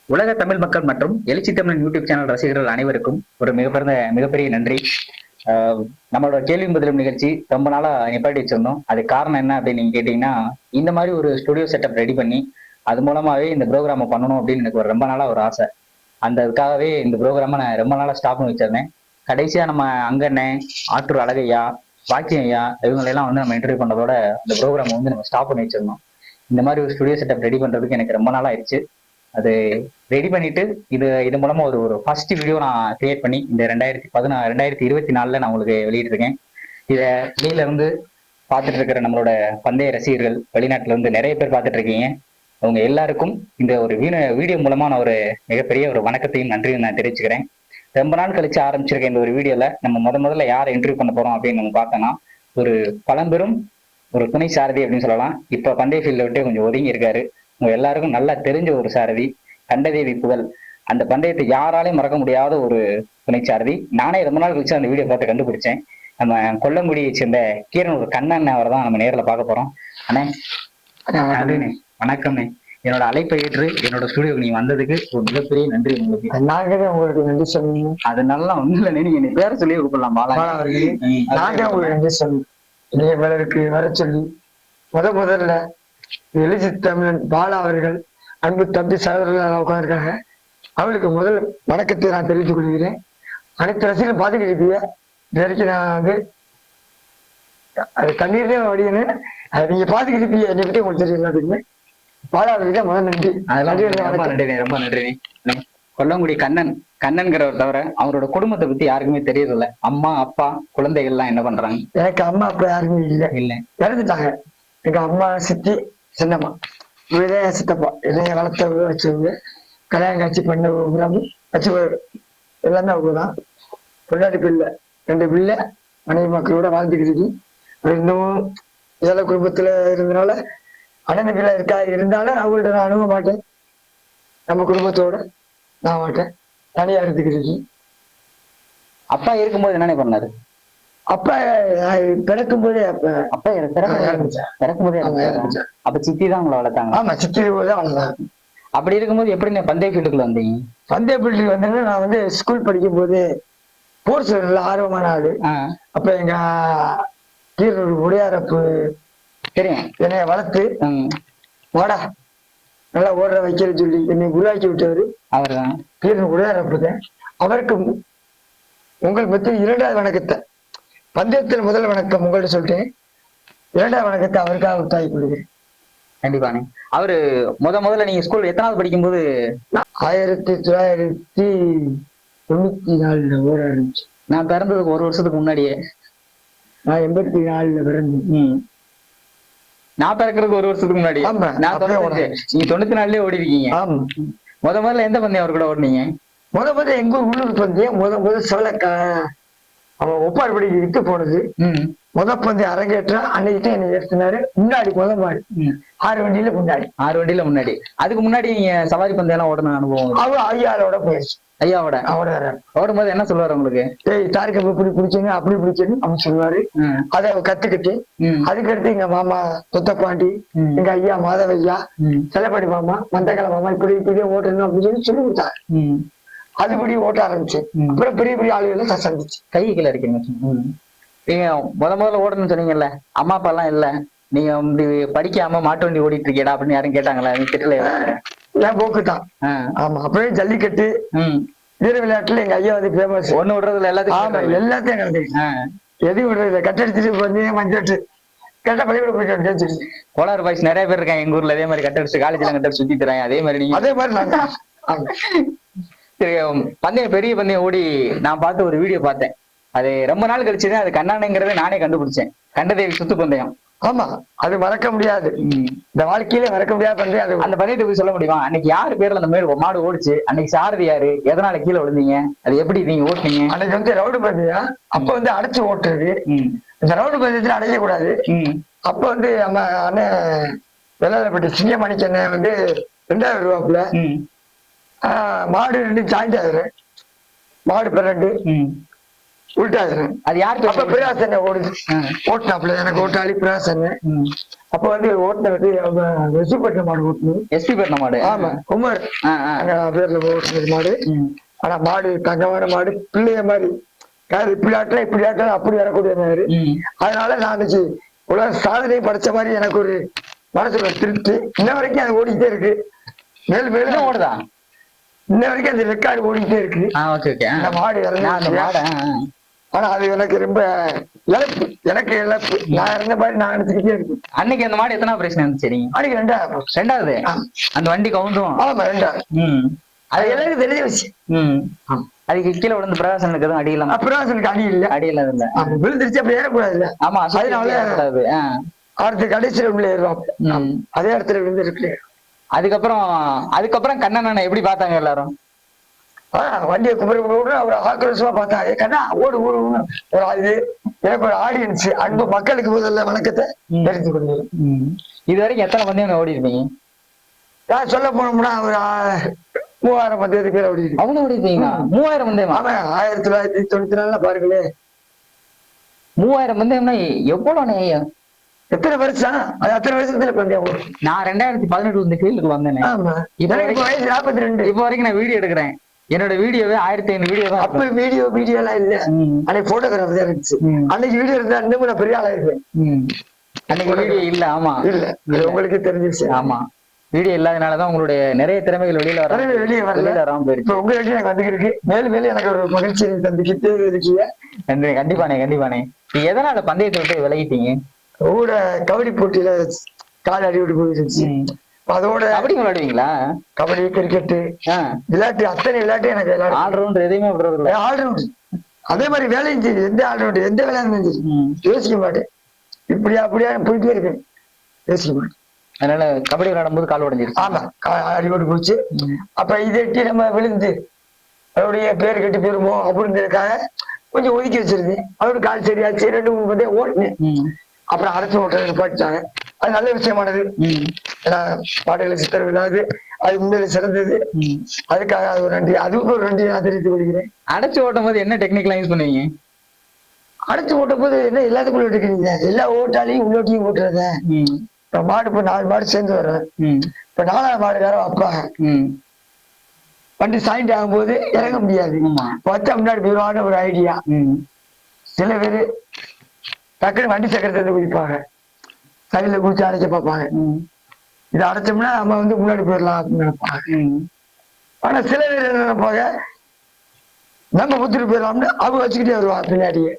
உலக தமிழ் மக்கள் மற்றும் எழுச்சி தமிழ் யூடியூப் சேனல் ரசிகர்கள் அனைவருக்கும் ஒரு மிகப்பெரிய நன்றி. நம்மளோட கேள்வி பதிலும் நிகழ்ச்சி ரொம்ப நாளா நிப்பாட்டி வச்சிருந்தோம். அது காரணம் என்ன அப்படின்னு நீங்க கேட்டீங்கன்னா, இந்த மாதிரி ஒரு ஸ்டுடியோ செட்டப் ரெடி பண்ணி அது மூலமாவே இந்த ப்ரோக்ராமை பண்ணணும் அப்படின்னு எனக்கு ரொம்ப நாளா ஒரு ஆசை. அந்த அதுக்காகவே இந்த ப்ரோக்ராமை நான் ரொம்ப நாளா ஸ்டாப் பண்ணி வச்சிருந்தேன். கடைசியா நம்ம அங்கண்ணே, ஆற்றூர் அழகையா, பாக்கியம் ஐயா இவங்களெல்லாம் நம்ம இன்டர்வியூ பண்ணதோட அந்த ப்ரோக்ராம் நம்ம ஸ்டாப் பண்ணி வச்சிருந்தோம். இந்த மாதிரி ஒரு ஸ்டுடியோ செட்டப் ரெடி பண்றதுக்கு எனக்கு ரொம்ப நாள் ஆயிடுச்சு. அது ரெடி பண்ணிட்டு இது மூலமா ஒரு ஃபர்ஸ்ட் வீடியோ நான் கிரியேட் பண்ணி இந்த 2024 நான் உங்களுக்கு வெளியிட்டிருக்கேன். இதை வெளியில இருந்து பார்த்துட்டு இருக்கிற நம்மளோட பந்தய ரசிகர்கள், வெளிநாட்டுல இருந்து நிறைய பேர் பார்த்துட்டு இருக்கீங்க. அவங்க எல்லாருக்கும் இந்த ஒரு வீடியோ மூலமா நான் ஒரு மிகப்பெரிய ஒரு வணக்கத்தையும் நன்றியும் நான் தெரிவிச்சுக்கிறேன். ரொம்ப நாள் கழிச்சு ஆரம்பிச்சிருக்கேன் இந்த ஒரு வீடியோல. நம்ம முதல்ல யாரை இன்டர்வியூ பண்ண போறோம் அப்படின்னு நம்ம பார்த்தோம்னா, ஒரு பழம்பெரும் ஒரு துணை சாரதி அப்படின்னு சொல்லலாம். இப்ப பந்தய ஃபீல்ட விட்டு கொஞ்சம் ஒதுங்கி இருக்காரு. உங்க எல்லாருக்கும் நல்லா தெரிஞ்ச ஒரு சாரதி, கண்டதேவி புகழ். அந்த பந்தயத்தை யாராலையும் மறக்க முடியாத ஒரு துணை சாரதி. நானே ரொம்ப நாள் கழிச்சு அந்த வீடியோ பார்த்து கண்டுபிடிச்சேன். நம்ம கொல்லங்குடியை சேர்ந்த கீரன் ஒரு கண்ணன் அவரை தான் நம்ம நேரில் பார்க்க போறோம். அண்ணே வணக்கம்ண்ணே. என்னோட அழைப்பை ஏற்று என்னோட ஸ்டுடியோக்கு நீங்க வந்ததுக்கு ஒரு மிகப்பெரிய நன்றி உங்களுக்கு. உங்களுக்கு நன்றி சொன்னீங்க. அதனால ஒண்ணு இல்லை, நீங்க என்ன பேர சொல்லி கூப்பிடலாம். பாலா உங்களுக்கு நன்றி சொன்னேன். வர சொல்லி முதல்ல எழுச்சி தமிழன் பாலா அவர்கள், அன்பு தம்பி சகோதரர்கள் உட்காந்துருக்காங்க. அவளுக்கு முதல் வணக்கத்தை நான் தெரிவித்துக் கொள்கிறேன். அனைத்து ரசிகர்களும் பார்த்துக்கிட்டு இருப்பீங்க. இது வரைக்கும் நான் அது கண்ணீர்லயே வடியனு அதை நீங்க பார்த்துக்கிட்டு இருப்பீங்க. என்னை பற்றி உங்களுக்கு தெரியல அப்படின்னு பாலா அவர்கிட்ட முதல் நன்றி. ரொம்ப நன்றி. கொல்லங்குடி கண்ணன்கிறவர் தவிர அவரோட குடும்பத்தை பத்தி யாருக்குமே தெரியறதில்ல. அம்மா, அப்பா, குழந்தைகள் எல்லாம் என்ன பண்றாங்க? எனக்கு அம்மா அப்பா யாருமே இல்ல, இறந்துட்டாங்க. எங்க அம்மா, சித்தி, சின்னம்மா, இவரே சித்தப்பா, இதைய வளர்த்த வச்சவங்க, கல்யாணம் காட்சி பண்ண வச்சு எல்லாமே அவங்க தான். பொண்டாட்டி பிள்ளை, 2 பிள்ளை, மனைவி மக்களோட வாழ்ந்துக்கிட்டு இன்னமும் ஏழை குடும்பத்துல இருந்தனால அண்ணன் பிள்ளை இருந்தாலும் அவங்கள்ட்ட நான் அணுக மாட்டேன். நம்ம குடும்பத்தோட நான் மாட்டேன், தனியா இருந்துக்கிட்டு. அப்பா இருக்கும்போது என்னென்ன பண்ணாரு? அப்ப பிறக்கும் போதே பிறக்கும் போதே அப்ப சித்தி தான் உங்களை வளர்த்தாங்க? ஆமா, சித்தி தான் வளர்த்தாங்க. அப்படி இருக்கும்போது எப்படி நீ பந்தய ஃபீல்டுக்குள்ள வந்தீங்க? பந்தய ஃபீல்டுக்கு வந்தேன்னா, நான் ஸ்கூல் படிக்கும் போது போர்ஸ் நல்ல ஆர்வமான ஆளு. அப்ப எங்க கீரனூர் உடையாரப்பு தெரியும், என்னைய வளர்த்து வாடா நல்லா ஓடுற வைக்கிற சொல்லி என்னை உருவாக்கி விட்டவரு அவர்தான். கீரனூர் உடையாரப்பு தான். அவருக்கு உங்கள் மத்தியில் 2வது வணக்கத்தை, பந்தயத்தில் முதல் வணக்கம் உங்கள்ட்ட சொல்லிட்டேன். 2வது வணக்கத்தை அவருக்காக உத்தாக்கி கொடுக்குறேன். கண்டிப்பானே. அவரு முதல்ல நீங்க ஸ்கூல் எத்தனாவது படிக்கும் போது? 1994 ஓட ஆரம்பிச்சு. நான் பிறந்ததுக்கு 1 வருஷத்துக்கு முன்னாடியே. நான் 84 பிறந்தேன். நான் பிறக்கிறதுக்கு 1 வருஷத்துக்கு முன்னாடி. நீங்க 94 ஓடி இருக்கீங்க. முதல்ல எந்த பந்தயம் அவர் கூட ஓடுனீங்க? முதல்ல எங்க உள்ளூர் பந்தயம். முதல் சோழக்கா அவன் ஒப்பாறு படிக்க விட்டு போனது. பந்தயம் அரங்கேற்ற அன்னைக்கிட்ட என்னை ஏற்றினாரு. முன்னாடி முதல் மாடு 6 வண்டியில முன்னாடி. அதுக்கு முன்னாடி நீங்க சவாரி பந்தயம் எல்லாம் ஓடணும் அனுபவம்? அவர் ஐயாவோட போயிடுச்சு. ஐயாவோட ஓடும்போது என்ன சொல்லுவாரு உங்களுக்கு? தாரிக்க இப்படி பிடிச்சீங்க, அப்படி பிடிச்சேன்னு அவன் சொல்லுவாரு. அதை கத்துக்கிட்டு அதுக்கடுத்து எங்க மாமா தொத்தப்பாண்டி, எங்க ஐயா மாதவையா, செல்லப்பாடி மாமா, மந்தகால மாமா இப்படியே ஓட்டணும் அப்படின்னு சொல்லி கொடுத்தாரு. அதுபடி ஓட்ட ஆரம்பிச்சு. அப்புறம் பெரிய பெரிய ஆளுகளை சந்திச்சு கை கீழே இருக்கீங்க. நீங்க முதல்ல ஓடணும்னு சொன்னீங்கல்ல, அம்மா அப்பா எல்லாம் இல்ல, நீங்க இப்படி படிக்காம மாட்டு வண்டி ஓடிட்டு இருக்கேடா அப்படின்னு யாரும் கேட்டாங்களா? நீ திட்டல? என் போக்குதான். ஆமா, அப்பவே ஜல்லிக்கட்டு வீர விளையாட்டுல எங்க ஐயா ஃபேமஸ். ஒண்ணு விடுறதுல எல்லாத்தையும் எது விடுறது கட்டடிச்சுட்டு வந்து மஞ்சட்டு கேட்டா பள்ளிக்கூட போயிட்டு கோளாறு பாய்ஸ் நிறைய பேர் இருக்காங்க எங்க ஊர்ல. அதே மாதிரி கட்டடிச்சு காலேஜ்ல கட்டடிச்சு சுத்தி தராங்க. அதே மாதிரி நீங்க? அதே மாதிரி நாங்க பந்தயம், பெரிய பந்தயம் ஓடி நான் பார்த்து ஒரு வீடியோ பார்த்தேன். அது ரொம்ப நாள் கழிச்சுதான் அது கண்ணானங்கிறத நானே கண்டுபிடிச்சேன். கண்டதேவி சுத்து பந்தயம். ஆமா, அது மறக்க முடியாது. இந்த வாழ்க்கையில மறக்க முடியாது பந்தயம். அந்த பந்தயத்தை போய் சொல்ல முடியுமா? அன்னைக்கு யாரு பேர்ல அந்த மாடு ஓடிச்சு? அன்னைக்கு சாரதி யாரு? எதனால கீழே விழுந்தீங்க? அது எப்படி நீங்க ஓட்டுனீங்க? அன்னைக்கு ரவுடு பந்தயம். அப்ப அடைச்சு ஓட்டுறது. இந்த ரவுடு பந்தயத்துல அடைக்க கூடாது. அப்ப நம்ம அண்ணன் வெள்ளாளப்பட்டி சிங்கமணிக்கு அண்ணன் 2000 ரூபாக்குள்ள மாடு 2 ஜாயிண்ட் ஆகுது. மாடு 12 உள்டாது. அது யாருக்கு அப்ப பிரகாசன் ஓடுது ஓட்டினாப்ல எனக்கு ஓட்டாளி பிரகாசன். அப்ப வந்து ஓட்டின வந்து வெசுப்பட்டின மாடு ஓட்டணும். எஸ்பி பட்டின மாடு. ஆமா குமார் பேர்ல ஓட்டுனது மாடு. ஆனா மாடு தங்கமான மாடு, பிள்ளைய மாதிரி யாரு இப்படி ஆட்டலாம் இப்படி ஆட்டலாம் அப்படி வரக்கூடிய மாதிரி. அதனால நான் அன்னைக்கு உலக சாதனை படைச்ச மாதிரி எனக்கு ஒரு மனசுல திருப்தி. இன்ன வரைக்கும் அது ஓடிக்கிட்டே இருக்கு. மேலும் மேலும் ஓடுதா? இன்ன வரைக்கும் அந்த ரெக்கார்டு ஓடிக்கிட்டே இருக்கு. அந்த மாடு இறந்து. ஆனா அது எனக்கு ரொம்ப இழப்பு, எனக்கு இழப்பு. நான் இருந்த மாதிரி நான் நினைச்சுக்கிட்டே இருக்கேன். அன்னைக்கு அந்த மாடு எத்தனை ஆபரேஷன் இருந்துச்சு? அன்னைக்கு ரெண்டாவது அந்த வண்டி கவுந்தும். ஆமா ரெண்டாவது. அது எல்லாருக்கும் தெரிஞ்ச விஷயம். அதுக்கு கீழே விழுந்து பிரகாசனுக்கு எதுவும் அடி இல்லாம? பிரகாசனுக்கு அடி இல்ல, இல்ல. விழுந்துருச்சு அப்படி ஏறக்கூடாது இல்ல. ஆமா அதனால அடுத்த கடைசியில உள்ள ஏறுவான். அதே இடத்துல விழுந்து இருக்கு. அதுக்கப்புறம் கண்ணன் எப்படி பார்த்தாங்க எல்லாரும்? வண்டியை கும்பிட அவர் ஆக்ரோஷமா பார்த்தாங்க. கண்ணா ஓடு ஓடு ஒரு இது எனக்கு ஒரு ஆடியன்ஸ் அன்பு மக்களுக்கு முதல்ல வணக்கத்தை தெரிந்து கொள்ளுங்க. இது வரைக்கும் எத்தனை பந்தயம் ஓடி இருப்பீங்க? நான் சொல்ல போனோம்னா ஒரு 3000 பந்தயத்துக்கு பேர் ஓடி இருக்கு. அவங்க ஓடி இருக்கீங்களா? 3000 பந்தயம்? ஆமா 1994 பாருங்களே. 3000 பந்தயம்னா எவ்வளவு நேயம்? எத்தனை வருஷம்? அது அத்தனை வருஷத்துல பந்தயம் ஓடும். நான் 2018 இந்த ஃபீல்டுக்கு வந்தேன். ஆமா இப்ப வயசு 42. இப்போ வரைக்கும் நான் வீடியோ எடுக்கிறேன். என்னோட வீடியோவே 1500 வீடியோ தான். அப்ப வீடியோ எல்லாம் இல்ல. அன்னைக்கு போட்டோகிராஃபர் தான் இருந்துச்சு. அன்னைக்கு வீடியோ இருந்தா இன்னும் நான் பெரிய ஆளா இருக்கேன். அன்னைக்கு வீடியோ இல்ல. ஆமா இல்ல உங்களுக்கு தெரிஞ்சிருச்சு. ஆமா வீடியோ இல்லாதனாலதான் உங்களுடைய நிறைய திறமைகள் வெளியில வராம போயிருக்கு. உங்க வீடியோ எனக்கு வந்துருக்கு. மேலும் மேலும் எனக்கு ஒரு மகிழ்ச்சி தந்துக்கிட்டே இருக்கீங்க. நன்றி. கண்டிப்பானே. நீ எதனால பந்தயத்தை விட்டு விலகிட்டீங்க? கூட கபடி போட்டியில கால் அடி விட்டு போயிருச்சு. அதோட கபடி விளையாடுவீங்களா? கபடி கிரிக்கெட் விளையாட்டு அத்தனை விளையாட்டு எனக்கு ஆல்ரவுண்ட் எதையுமே விடுறது ஆல்ரவுண்ட். அதே மாதிரி வேலையும் சரி, எந்த ஆல்ரவுண்ட் எந்த வேலையும் சரி யோசிக்க மாட்டேன். இப்படியா அப்படியா போயிட்டே இருக்கேன், யோசிக்க மாட்டேன். அதனால கபடி விளையாடும் போது கால் உடைஞ்சிருச்சு. ஆமா அடிபட்டு போச்சு. அப்ப இதை எட்டி நம்ம விழுந்து அவருடைய பேர் கெட்டு போயிருமோ அப்படிங்கிறதுக்காக கொஞ்சம் ஒதுக்கி வச்சிருந்தேன். அவரு கால் சரியாச்சு 2-3 பந்தயம் ஓட்டினேன். அப்புறம் அரைச்சு ஓட்டுறது பாட்டாங்க. அது நல்ல விஷயமானது. ஏன்னா பாடல்களை சித்தர் இல்லாது அது உண்மையில சிறந்தது. அதுக்காக அது ஒரு நன்றி, அதுவும் ஒரு நன்றி நான் தெரிவித்துக் கொள்கிறேன். அடைச்சு ஓட்டும் போது என்ன டெக்னிக்லாம் யூஸ் பண்ணுவீங்க? அடைச்சு ஓட்டும் போது என்ன எல்லாத்துக்குள்ள டெக்னிக் தான். எல்லா ஓட்டாலையும் உள்ளோட்டியும் ஓட்டுறத. இப்ப மாடு இப்ப 4 மாடு சேர்ந்து வர்றேன். இப்ப 4ஆவது மாடு யாரோ வைப்பாங்க. வண்டி சாயிண்ட் ஆகும் போது இறங்க முடியாது. வச்சா முன்னாடி போயிடுவான்னு ஒரு ஐடியா. சில பேரு டக்குனு வண்டி சக்கரத்தை குதிப்பாங்க, சைட்ல குதிச்சு அடைக்க பார்ப்பாங்க. இதை அடைச்சோம்னா நம்ம வந்து முன்னாடி போயிடலாம் அப்படின்னு நினைப்பாங்க. ஆனா சில பேர் என்ன நினைப்பாங்க, நம்ம புத்துட்டு போயிடலாம்னு அவங்க வச்சுக்கிட்டே வருவாங்க பின்னாடியே.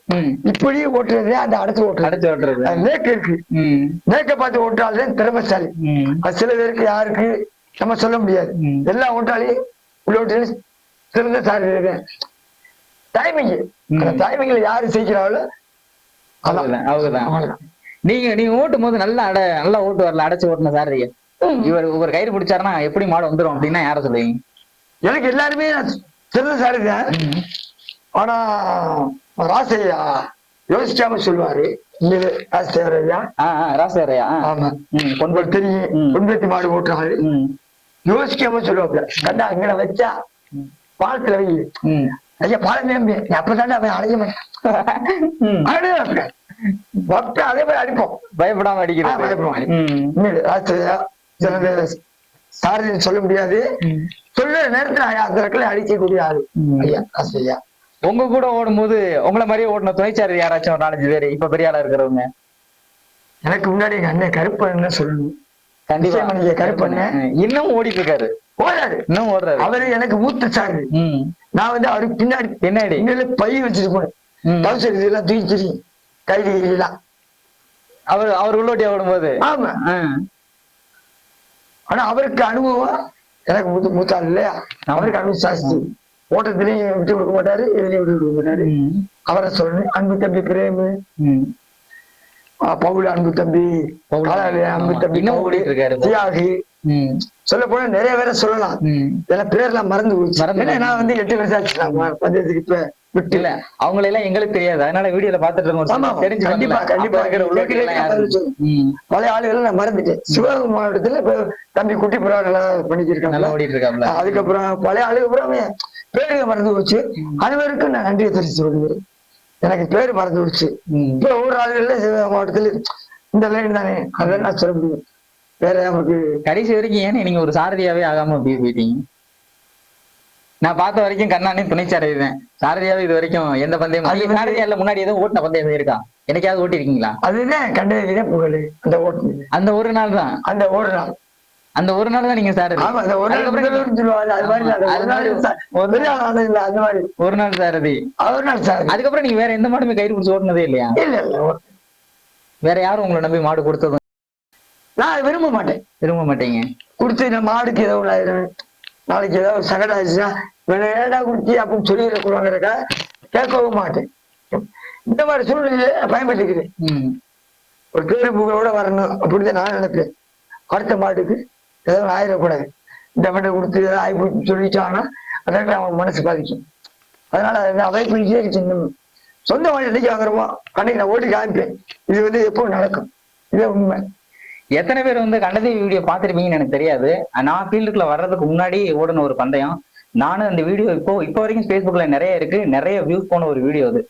இப்படி ஓட்டுறது அந்த அடைச்சு ஓட்டுறது நேக்கு இருக்கு. நேக்க பார்த்து ஓட்டாலே திறமைசாலி. அது சில பேருக்கு யாருக்கு நம்ம சொல்ல முடியாது. எல்லா ஓட்டாலையும் உள்ள சிறந்த சாரி டைமிங். அந்த டைமிங்ல யாரு செய்கிறாங்களோ அவ்வளவுதான். நீங்க ஓட்டும் போது நல்லா ஓட்டு வரல, அடைச்சு ஓட்டுன சாரதிய இவர் கயிறு பிடிச்சாருன்னா எப்படி மாடு வந்துடும் அப்படின்னா யார சொல்லுவீங்க? எனக்கு எல்லாருமே சிறந்த சாரதிதான். ஆனா ராசையா யோசிக்காம சொல்லுவாரு. ராசையா ஆமா பொன்பல் தெரியும். பொன்பத்தி மாடு ஓட்டுறாரு யோசிக்காம சொல்லுவாப்ல. கண்டா அங்கட வச்சா பாலத்துல வை ஐயா பாலம் நம்பி அப்பதானே அவன் அடைய மாட்டான். அதே மாதிரி அடிப்போம், பயப்படாம அடிக்கிறோம். சாரதி சொல்ல முடியாது. சொல்ற நேரத்துல அந்த இடத்துல அடிக்கக்கூடிய ஆளு ஐயா ஆசையா. உங்க கூட ஓடும் போது உங்களை மாதிரியே ஓடின துணைச்சாரதி யாராச்சும் ஒரு 4-5 பேரு இப்ப பெரிய ஆளா இருக்கிறவங்க? எனக்கு முன்னாடி எங்க அண்ணன் கருப்பண்ண சொல்லணும். கண்டிப்பா நீங்க கருப்பண்ண இன்னும் ஓடிட்டு இருக்காரு. ஓடாது, இன்னும் ஓடுறாரு. அவரு எனக்கு மூத்த சாரதி. நான் வந்து அவருக்கு பின்னாடி பை வச்சுட்டு போனேன். டவுசர் இதெல்லாம் தூக்கி தெரியும் கைது எல்லாம் அவர் உள்ளோட்டி ஓடும்போது. ஆமா. ஆனா அவருக்கு அனுபவம் எனக்கு மூத்தாள் இல்லையா, அவருக்கு அனுபவம் ஜாஸ்தி. ஓட்டத்திலையும் விட்டு கொடுக்க மாட்டாரு, இதுலயும் விட்டு கொடுக்க மாட்டாரு. அவரை சொல்லணும். அன்பு தம்பி பிரேமு, பவுல் அன்பு தம்பி, அன்பு தம்பி தியாகி, சொல்ல போனா நிறைய பேரை சொல்லலாம். இதெல்லாம் பேர்லாம் மறந்து போச்சு. நான் வந்து 8 வருஷம் ஆச்சு பந்தயத்துக்கு இப்ப விட்டு. இல்ல அவங்களை எல்லாம் எங்களுக்கு தெரியாது, அதனால வீடியோல பாத்துட்டு இருக்கோம். கண்டிப்பா பழைய ஆளுகளை நான் மறந்துட்டேன். சிவகங்கை மாவட்டத்துல தம்பி குட்டி புறா நல்லா பண்ணிக்கிருக்காங்க. அதுக்கப்புறம் பழைய ஆளுக்கு அப்புறம் பேருக மறந்து போச்சு. அனைவருக்கும் நான் நன்றியை தெரிவித்து கொள்கிறேன். எனக்கு பேரு மறந்து விடுச்சு. இப்ப ஒவ்வொரு ஆளுகள்ல சிவகங்கை மாவட்டத்துல இந்த லைன் தானே, அதெல்லாம் நான் சொல்ல முடியும். வேற நமக்கு கடைசி வரைக்கும் ஏன்னு நீங்க ஒரு சாரதியாவே ஆகாம அப்படியே போயிட்டீங்க? நான் பார்த்த வரைக்கும் கண்ணானே துணை சாரதி தான். சாரதியாவே இது வரைக்கும் எந்த பந்தயம் சாரதியா இல்ல முன்னாடி எதுவும் ஓட்டின பந்தயம் இருக்கா? எனக்காவது ஓட்டி இருக்கீங்களா? அதுதான் கண்டதிலே புகழ். அந்த ஓட்டு அந்த ஒரு நாள் தான். அந்த ஒரு நாள் அந்த ஒரு நாள் தான் நீங்க சாரதி. ஆமா, அந்த ஒரு நாள் சொல்லுவாங்க. அது மாதிரி அந்த மாதிரி ஒரு நாள் சாரதி. ஒரு நாள் சாரதி. அதுக்கப்புறம் நீங்க வேற எந்த மாடுமே கயிறு பிடிச்சி ஓட்டுனதே இல்லையா? இல்ல இல்ல. வேற யாரும் உங்களை நம்பி மாடு கொடுத்ததும்? நான் விரும்ப மாட்டேன். விரும்ப மாட்டீங்க? கொடுத்து இந்த மாடுக்கு ஏதோ ஒண்ணு ஆயிரும், நாளைக்கு ஏதாவது சகடம் ஆயிடுச்சுன்னா ஏடா குடிச்சி அப்படின்னு சொல்லிடக்கூடாங்கிறக்கா கேட்கவும் மாட்டேன். இந்த மாதிரி சூழ்நிலையை பயன்படுத்திக்கிறேன். ஒரு பேரு புகழோட வரணும் அப்படின்னு நான் நினைப்பேன். அடுத்த மாட்டுக்கு ஏதோ ஆயிடக்கூடாது, இந்த மாட்டை கொடுத்து ஏதாவது ஆகி சொல்லிட்டாங்கன்னா அதற்கு அவன் மனசு பாதிக்கும். அதனால அவை பிடிச்சே சின்ன சொந்த மாடு என்னைக்கு வாங்குறோமோ அன்னைக்கு நான் ஓட்டி காமிப்பேன். இது எப்போ நடக்கும், இதே உண்மை. எத்தனை பேர் கண்டதி வீடியோ பார்த்திருப்பீங்கன்னு எனக்கு தெரியாது. நான் ஃபீல்டுக்குள்ள வர்றதுக்கு முன்னாடி ஓடின ஒரு பந்தயம். நானும் அந்த வீடியோ இப்போ வரைக்கும் ஃபேஸ்புக்ல நிறைய இருக்கு, நிறைய வியூஸ் போன ஒரு வீடியோ அது.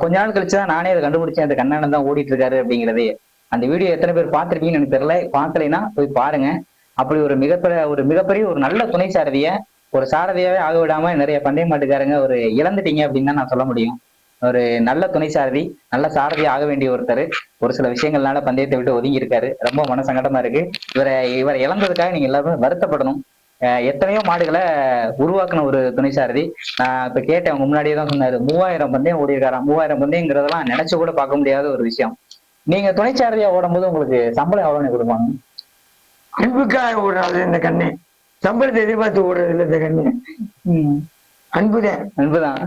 கொஞ்ச நாள் கழிச்சுதான் நானே அதை கண்டுபிடிச்சேன், அந்த கண்ணானன் தான் ஓடிட்டு இருக்காரு அப்படிங்கிறதே. அந்த வீடியோ எத்தனை பேர் பார்த்திருப்பீங்கன்னு எனக்கு தெரியல. பார்க்கலைன்னா போய் பாருங்க. அப்படி ஒரு மிகப்பெரிய ஒரு நல்ல துணை சாரதிய ஒரு சாரதியாவே ஆக விடாம நிறைய பந்தய மாட்டுக்காரங்க ஒரு இழந்துட்டீங்க அப்படின்னு தான் நான் சொல்ல முடியும். ஒரு நல்ல துணை சாரதி, நல்ல சாரதி ஆக வேண்டிய ஒருத்தர் ஒரு சில விஷயங்கள்னால பந்தயத்தை விட்டு ஒதுங்கி இருக்காரு. ரொம்ப மனசங்கடமா இருக்கு. இவரை இழந்ததுக்காக நீங்க எல்லாருமே வருத்தப்படணும். எத்தனையோ மாடுகளை உருவாக்குன ஒரு துணை சாரதி. நான் இப்ப கேட்டேன், அவங்க முன்னாடியே தான் சொன்னாரு 3000 பந்தயம் ஓடி இருக்காராம். 3000 பந்தயங்கிறதெல்லாம் நினைச்சு கூட பார்க்க முடியாத ஒரு விஷயம். நீங்க துணை சாரதியா ஓடும் போது உங்களுக்கு சம்பளம் எவ்வளவு கொடுப்பாங்க? அன்புக்காக ஓடுறாரு இந்த கண்ணு, சம்பளத்தை எதிர்பார்த்து ஓடுறது இல்லை இந்த கண்ணு. அன்புதான்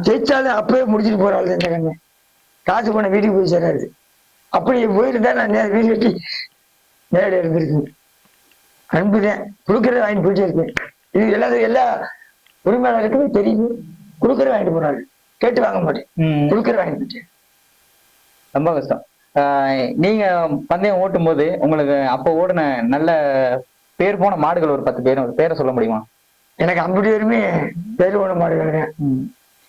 ஜெயிச்சாலும் அப்பவே முடிச்சுட்டு போறாள் இந்த கண்ணு. காசு போன வீட்டுக்கு போய் சேராது. அப்படி போயிருந்தா நான் வீடு கட்டி நேரடி இருந்திருக்கு. அன்புதான் கொடுக்கறத வாங்கிட்டு போயிட்டே இருக்கேன். இது எல்லா உரிமையாளருக்குமே தெரியுது. கொடுக்கறத வாங்கிட்டு போறாரு, கேட்டு வாங்க மாட்டேன். கொடுக்கறத வாங்கிட்டு போயிட்டேன். ரொம்ப கஷ்டம். நீங்க பந்தயம் ஓட்டும் போது உங்களுக்கு அப்ப ஓடின நல்ல பேர் போன மாடுகள் ஒரு 10 பேரை சொல்ல முடியுமா? எனக்கு 50 பேருமே பேர் போன மாடுகள்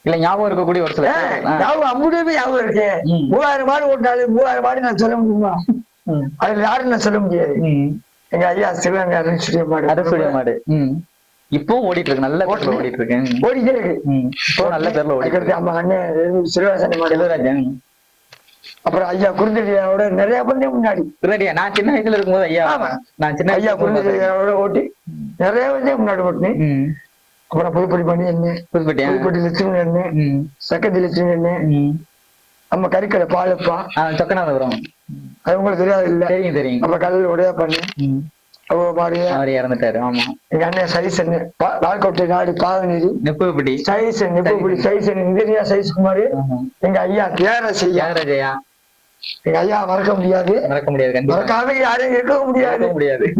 இல்ல ஞாபகம் இருக்கக்கூடிய ஒரு சில ஞாபகம் 50 பேருமே ஞாபகம் இருக்கு. 3000 மாடு ஓட்டினாலும் 3000 மாடு நான் சொல்ல முடியுமா? அதுல யாரும் நான் சொல்ல முடியாது. எங்க ஐயா சிவகங்கை அரசுடைய மாடு இப்போ ஓடிட்டு இருக்கு, நல்ல பேர்ல ஓடிட்டு இருக்கு. ஓடிட்டே இருக்கு இப்போ நல்ல பேர்ல ஓடிட்டு. ஆமா, அண்ணன் சிறுவாசனை மாடு இளையராஜன். அப்புறம் ஐயா குருந்தடியாவோட நிறைய பந்தயம் முன்னாடி. நான் சின்ன வயசுல இருக்கும்போது ஐயா ஐயா குருந்தடியாவோட ஓட்டி நிறைய பந்தயம் முன்னாடி ஓட்டினேன். அப்புறம் புதுப்பட்டி பண்ணி என்ன, புதுப்பட்டி லட்சுமி என்ன, சக்கத்தி லட்சுமி என்ன, நம்ம கறிக்கடை பாலப்பா சொக்கநாதபுரம், அது உங்களுக்கு தெரியாது இல்ல? தெரியும். அப்ப கடல் உடைய பண்ணு அவர் இறந்துட்டாரு. ஆமா, எங்க அண்ணன் சைசன் வாழ்க்கை நாடு பாவநீதி நெப்புப்பட்டி சைசன் சைஸ் குமார். எங்க ஐயா தியாகராஜையா, எங்க ஐயா மறக்க முடியாது. மறக்காம யாரையும் இருக்க முடியாது.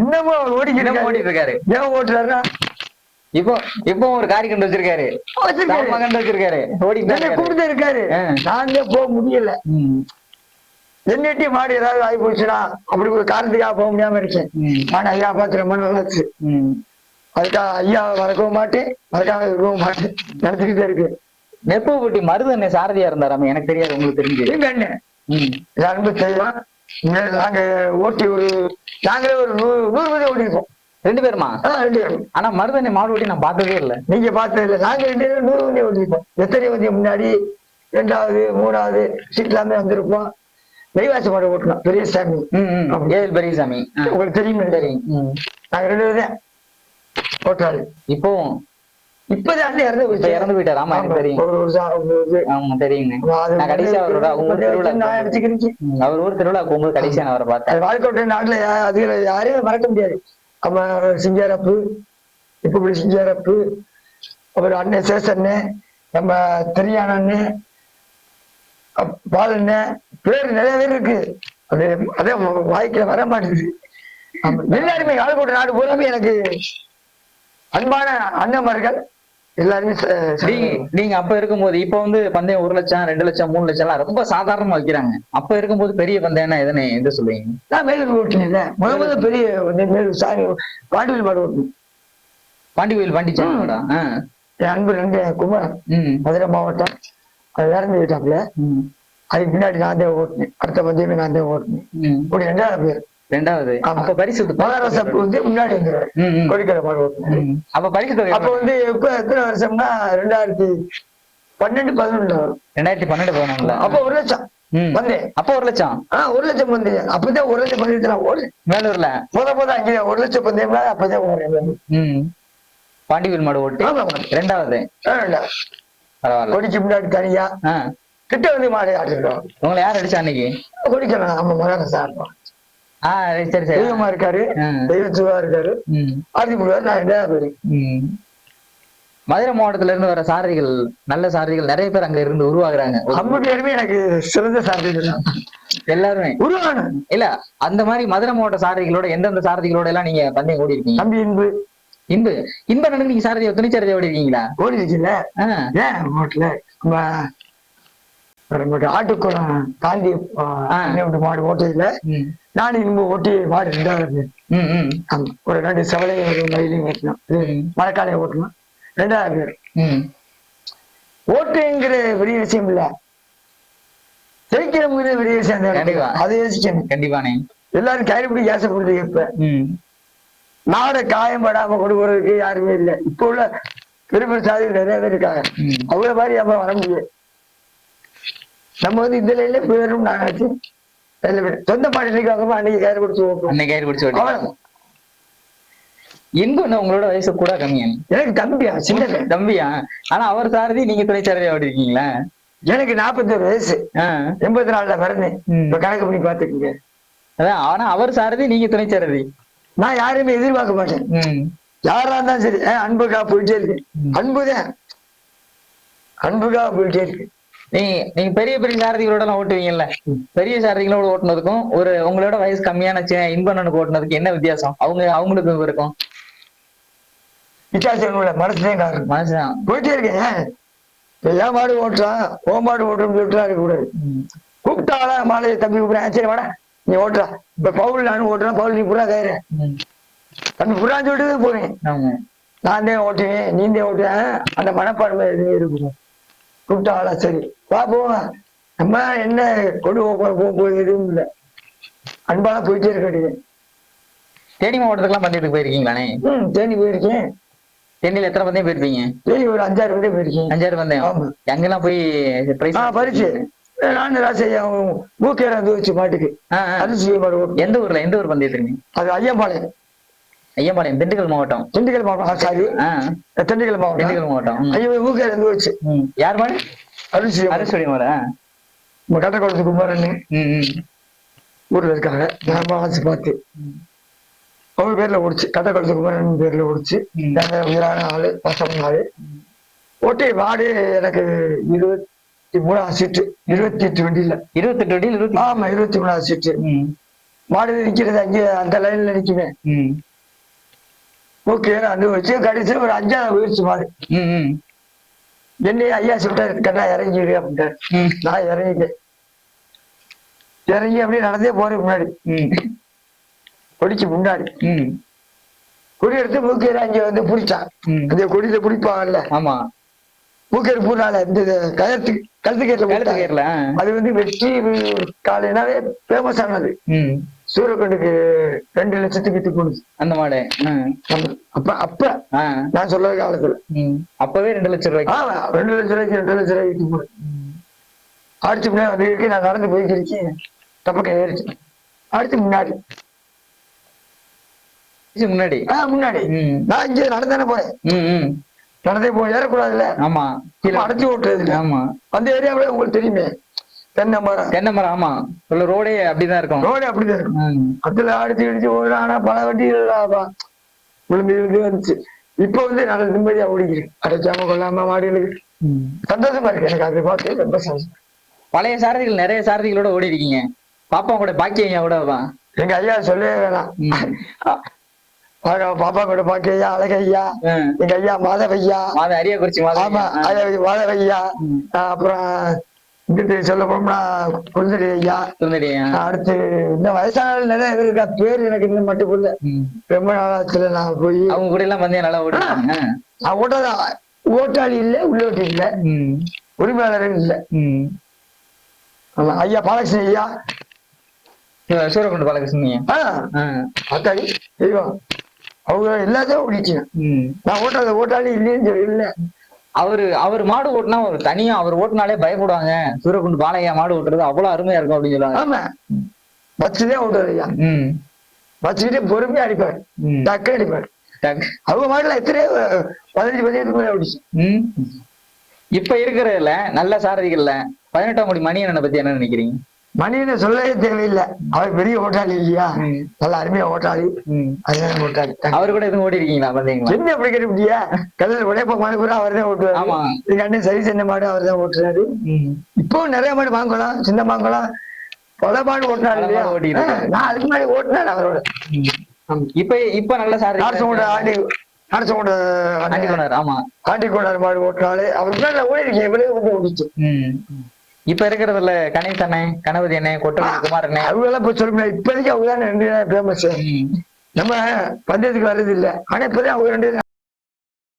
இன்னமும் ஓடிட்டு இருக்காரு. ஏன் ஓட்டுறாருன்னா இப்போ ஒரு காரி கண்டு வச்சிருக்காரு, கூப்பிட்டு இருக்காரு. நான் போக முடியல. என்னட்டி மாடு ஏதாவது ஆகி போச்சுன்னா அப்படி ஒரு காரணத்துக்காக போக முடியாம இருக்கேன். ஆனா ஐயா பார்த்து ரொம்ப நல்லாச்சு. அதுக்காக ஐயா மறக்கவும் மாட்டேன், மறக்காம இருக்கவும் மாட்டேன். நடத்திக்கிட்டே இருக்கு. நெப்புப்பட்டி மருதண்ணே சாரதியா இருந்தாராம, எனக்கு தெரியாது, உங்களுக்கு தெரிஞ்சு? எங்க அண்ணன் அன்பு செய்வோம். நாங்க ஓட்டி நாங்களே ஒரு 100 பேர் ஓட்டிருக்கோம். 2 பேருமா? 2 பேரும். ஆனா மருதண்ணே மாடு ஓட்டி நான் பார்த்ததே இல்லை. நீங்க பார்த்தது இல்லை. நாங்க 2 பேரும் 100 வண்டியை ஓட்டிருப்போம். எத்தனை வண்டியை முன்னாடி 2வது 3வது சீட்லாமே வந்திருப்போம். நெய்வாசி மாடு ஓட்டணும் பெரியசாமி, பெரியசாமி உங்களுக்கு தெரியும். நாங்க 2 பேரும் ஓட்டாரு. இப்பதான் இறந்து போயிட்டாரு. ஆமா, எனக்கு தெரியும். அவர் ஊர் திருவிழா போகும்போது கடைசியா நான் அவரை பார்த்தேன். வாழ்க்கை நாட்டுல அதுல யாரையும் மறக்க முடியாது. நம்ம சிங்காரப்பு, இப்ப சிங்காரப்பு, அப்புறம் அண்ணன் சேசன்னு, நம்ம தெரியான அண்ணன், பாலண்ண, பேர் நிறைய பேர் இருக்கு. அதே வாய்க்குல வர மாட்டேங்குது. எல்லாருமே வாழ்க்கை நாடு பூராமே எனக்கு அன்பான அண்ணன்மார்கள் எல்லாருமே. நீங்க அப்ப இருக்கும்போது இப்ப பந்தயம் 1 லட்சம் 2 லட்சம் 3 லட்சம் எல்லாம் ரொம்ப சாதாரணமா வைக்கிறாங்க. அப்ப இருக்கும்போது பெரிய பந்தயம்னா எது சொல்லுவீங்க? நான் மேலூர் ஓட்டினேன். முதல்ல பெரிய மேலூர் பாண்டிவேல் மாடு ஓட்டணும். பாண்டிச்சேரி என் அன்பு 2 குமார், மதுரை மாவட்டம். அது இறந்து போயிட்டாப்புல. அதுக்கு பின்னாடி நான் தான் ஓட்டினேன். அடுத்த பந்தயமே நான் தான் ஓட்டினேன். ஒரு 2வது பேர். 2வது. அப்ப பரிசு மகாராஜா வந்து முன்னாடி வந்துருவாரு. கொடிக்கரை மாடு ஓட்டினேன். அப்ப பரிசு தொகை அப்ப வந்து எப்ப எத்தனை வருஷம்னா 2012-11 வரும். 2012-11. அப்ப 1 லட்சம் வந்தேன். அப்ப 1 லட்சம் 1 லட்சம் வந்தேன். அப்பதான் 1 லட்சம் பந்தயத்துல ஓடு வேலூர்ல முத அங்கே 1 லட்சம் பந்தயம்னா அப்பதான் ஓடுறேன். பாண்டிவில் மாடு ஓட்டு 2வது. பரவாயில்ல. கொடிக்கு முன்னாடி தனியா கிட்ட வந்து மாடு ஆடிருக்கோம். உங்களை யார் அடிச்சா அன்னைக்கு? கொடிக்கலாம் நம்ம மகாராஜா ஆடுறோம். சரி சரி. தெய்வமா இருக்காரு, தெய்வத்துவா இருக்காரு. ஆடி முழுவாரு. நான் 2வது பேரு. மதுரை மாவட்டத்துல இருந்து வர சாரதிகள், நல்ல சாரதிகள் நிறைய பேர் அங்க இருந்து உருவாகுறாங்க. 50 பேருமே எனக்கு சிறந்த சாரதிகள் எல்லாருமே உருவாகணும். இல்ல அந்த மாதிரி மதுரை மாவட்ட சாரதிகளோட எந்தெந்த சாரதிகளோட எல்லாம் நீங்க பந்தயம் ஓடி இருக்கீங்க? தம்பி இன்ப நடந்து நீங்க சாரதியை துணிச்சாரதியை ஓடி இருக்கீங்களா? ஓடி இருக்கீங்களா? ஏன் ஓட்டல? ஆட்டுக்குளம் தாண்டி மாடு ஓட்டதுல நானும் இன்பு ஓட்டி மாடு 2வது. ஒரு 2 செவலையும் ஒரு மயிலையும் ஓட்டணும். மழைக்காலையும் ஓட்டணும். 2வது பேர். ஓட்டுங்கிற பெரிய விஷயம் இல்ல, ஜெயிக்கிறவங்க பெரிய விஷயம். அதை யோசிக்கணும். கண்டிப்பானே. எல்லாரும் கைப்பிடி கேசப்படுறது. இப்ப நாடை காயம்படாம கொடுக்கறதுக்கு யாருமே இல்லை. இப்ப உள்ள பெரிய சாதி நிறைய பேர் இருக்காங்க. அவ்வளவு மாதிரி நம்ம வர முடியாது. நம்ம வந்து இந்த லைன்ல போயிடும். நானாச்சு சொந்த பாட்டு அன்னைக்கு கயிறு பிடிச்சு ஓட்டுவோம். அன்னைக்கு கயிறு பிடிச்சு ஓட்டுவோம். இன்பு உங்களோட வயசு கூட கம்மியா? எனக்கு தம்பியா, சின்ன தம்பியா. ஆனா அவர் சாரதி, நீங்க துணை சாரதியா ஓடி இருக்கீங்களா? எனக்கு 41 வயசு. 84ல பிறந்தேன். இப்ப கணக்கு பண்ணி பாத்துக்கீங்க. அதான். ஆனா அவர் சாரதி, நீங்க துணை சாரதி. நான் யாரையுமே எதிர்பார்க்க மாட்டேன். யாரா இருந்தாலும் சரி, அன்புக்கா போயிட்டே இருக்கு. அன்புக்கா போயிட்டே இருக்கு. நீங்க பெரிய பெரிய சாரதிகளோட எல்லாம் ஓட்டுவீங்கல்ல, பெரிய சாரதிகளோட ஓட்டுனதுக்கும் ஒரு உங்களோட வயசு கம்மியான இன்பனுக்கு ஓட்டுனதுக்கு என்ன வித்தியாசம்? அவங்களுக்கு இருக்கும் வித்தியாசம். மனசுதான் காரணம். மனசுதான். போயிட்டே இருக்கேன். என் மாடு ஓட்டுறான், ஓ மாடு ஓட்டுறோம்னு சொல்லிட்டு இருக்க கூடாது. கூப்பிட்டாளா மாலையை தம்பி கூப்பிடுறேன், சரி வாடா நீ ஓட்டுறா. இப்ப பவுல் நானும் ஓட்டுறேன், பவுல் நீ புறா கயிறு தம்பி புறான்னு சொல்லிட்டு போறேன். நான் தான் ஓட்டுவேன், நீ தான் ஓட்டுவேன். அந்த மனப்பான்மை எதுவும் இருக்கும். கூப்பிட்டாளா சரி வா போவேன். நம்ம என்ன கொண்டு போகும்போது எதுவும் இல்லை. அன்பாலாம் போயிட்டே இருக்க. தேனி மாவட்டத்துக்குலாம் பந்தயத்துக்கு போயிருக்கீங்களானே? தேனி போயிருக்கேன். தேனியில எத்தனை பந்தயம் போயிருப்பீங்க? தேனி ஒரு 5-6 பந்தயம் போயிருக்கேன். 5-6 பந்தயம். அங்கெல்லாம் போய் பறிச்சு நானும் ராசையா மூக்கேற வச்சு மாட்டுக்கு அரிசி மாடு. எந்த ஊர் பந்தயத்துக்கு? அது ஐயம்பாளையம். திண்டுக்கல் மாவட்டம். சாரி, திண்டுக்கல் மாவட்டம். ஐயோ மூக்கேற வச்சு. யார் மாடு? அரிசி மாடு. கட்டக்குளத்து குமாரன்னு ஊர்ல இருக்காங்க. நான் ஆசை பார்த்து அவங்க பேர்ல ஓடிச்சு. கட்டக்குளத்து குமாரன் பேர்ல ஓடிச்சு. உயிரான ஆளு, பசங்க ஆளு. ஓட்டி மாடு எனக்கு 23வது சீட்டு. 28 வண்டியில. 28 வண்டியில்? ஆமா, 23வது சீட்டு. மாடு நிக்கிறது அங்கே அந்த லைன்ல நிக்குவேன். ஓகே, அந்த வச்சு கடைசி ஒரு 5வது போயிடுச்சு மாடு. என்னைய ஐயா சொல்லிட்டாரு, கண்ணா இறங்கிடு அப்படின்ட்டாரு. நான் இறங்கிட்டேன். இறங்கி அப்படியே நடந்தே போறேன். முன்னாடி கொடிக்கு முன்னாடி கொடி எடுத்து மூக்கேற அங்க வந்து பிடிச்சான். அந்த கொடியில பிடிப்பாங்கல்ல, மூக்கேறு பூனால இந்த கழுத்துக்கேட்ல அது வந்து வெற்றி காலையினாலே பேமஸ் ஆனது. சூரக்கண்டுக்கு 2 லட்சத்துக்கு வித்து போடுது அந்த மாடு. அப்ப நான் சொல்ற காலத்துல அப்பவே 2 லட்சம் ரூபாய்க்கு 2 லட்சம் ரூபாய்க்கு வித்து போடுது. அடுத்து முன்னாடி வந்து இருக்கு. நான் நடந்து போய்க்கிருக்கேன். தப்பக்க ஏறிச்சு. அடுத்து முன்னாடி முன்னாடி நான் இங்க நடந்தானே போறேன். நடந்தே போய் ஏறக்கூடாதுல்ல. ஆமா, அடைச்சி ஓட்டுறது. ஆமா, அந்த ஏரியாவில உங்களுக்கு தெரியுமே, தென்னை மரம். ஆமா, ரோடே அப்படிதான் இருக்கும். அதுல அடிச்சு ஓடுறா. ஆனா பல வண்டிகள் விழுந்து வந்துச்சு. இப்ப வந்து நல்ல நிம்மதியா ஓடிக்கிறேன். அடைச்சாம கொள்ளாம மாடுகளுக்கு சந்தோஷமா இருக்கு. எனக்கு அதை பார்த்து ரொம்ப சந்தோஷம். பழைய சாரதிகள், நிறைய சாரதிகளோட ஓடி இருக்கீங்க. பாப்பா கூட பாக்கியா கூட எங்க ஐயா சொல்லவே வேணாம். பாப்பா கூட பாக்கையா, அழகையா, எங்க ஐயா மாதவையா, அரியக்குறிச்சி மாதவையா, அப்புறம் இங்கிட்டு சொல்ல போனோம்னா குழந்தை ஐயா. அடுத்து இந்த வயசான நிறைய பேர் இருக்கா. பேரு எனக்கு இன்னும் மட்டும் இல்ல. ரொம்ப நாளத்துல நான் போய் அவங்க கூட எல்லாம் வந்து நல்லா ஓடுறாங்க. நான் ஓட்டாதான், ஓட்டாளி இல்ல, உள்ளோட்டி இல்ல, உரிமையாளரும் இல்ல. ஆமா ஐயா பாலகிருஷ்ணன் ஐயா, சூரக்குண்டு பாலகிருஷ்ணன். அத்தாடி தெய்வம், அவங்க எல்லாத்தையும் ஓடிச்சுங்க. நான் ஓட்டாளி இல்லைன்னு சொல்லி இல்ல. அவர் மாடு ஓட்டுனா ஒரு தனியா அவர் ஓட்டுனாலே பயப்படுவாங்க. சூரக்குண்டு பாலையா மாடு ஓட்டுறது அவ்வளவு அருமையா இருக்கும் அப்படின்னு சொல்லுவாங்க. ஆமா வச்சுதான் ஓட்டுறது ஐயா. வச்சுக்கிட்டு பொறுமையா அடிப்பாரு, டக்கு அடிப்பாரு. அவங்க மாடுல எத்தனையோ 15 மேல ஓடிச்சு. இப்ப இருக்கிறதுல நல்ல சாரதிகள்ல 18ஆம் படி மணியண்ணனை பத்தி என்ன நினைக்கிறீங்க? மணியனை சொல்லவே தேவையில்லை, அவர் பெரிய ஓட்டாளி இல்லையா, நல்ல அருமையா ஓட்டாளி. அதுதான் ஓட்டாளி. அவரு கூட எதுவும் ஓடி இருக்கீங்களா? பாத்தீங்களா? என்ன அப்படி கேட்க முடியா, கல்ல உடையப்ப மாடு கூட அவர் தான் ஓட்டுவாரு. எங்க அண்ணன் சரி சின்ன மாடு அவர் தான் ஓட்டுறாரு. இப்போ நிறைய மாடு வாங்கலாம், சின்ன வாங்கலாம், பல மாடு ஓட்டினாரு இல்லையா. நான் அதுக்கு முன்னாடி ஓட்டினேன் அவரோட. இப்ப நல்ல சாரதி ஆண்டிக்கோண்டார் மாடு ஓட்டினாலே அவருக்கு ஓடி இருக்கேன், இவ்வளவு ஓடிச்சு. இப்ப இருக்கிறதுல கணேசண்ணே, கணபதி அண்ணே, கொட்டை குமார் அண்ணே, அவங்க எல்லாம் போய் சொல்ல முடியாது. இப்போதைக்கு அவங்க தான் ஃபேமஸ். நம்ம பந்தயத்துக்கு வர்றது இல்ல, ஆனா இப்பதான் அவங்க 2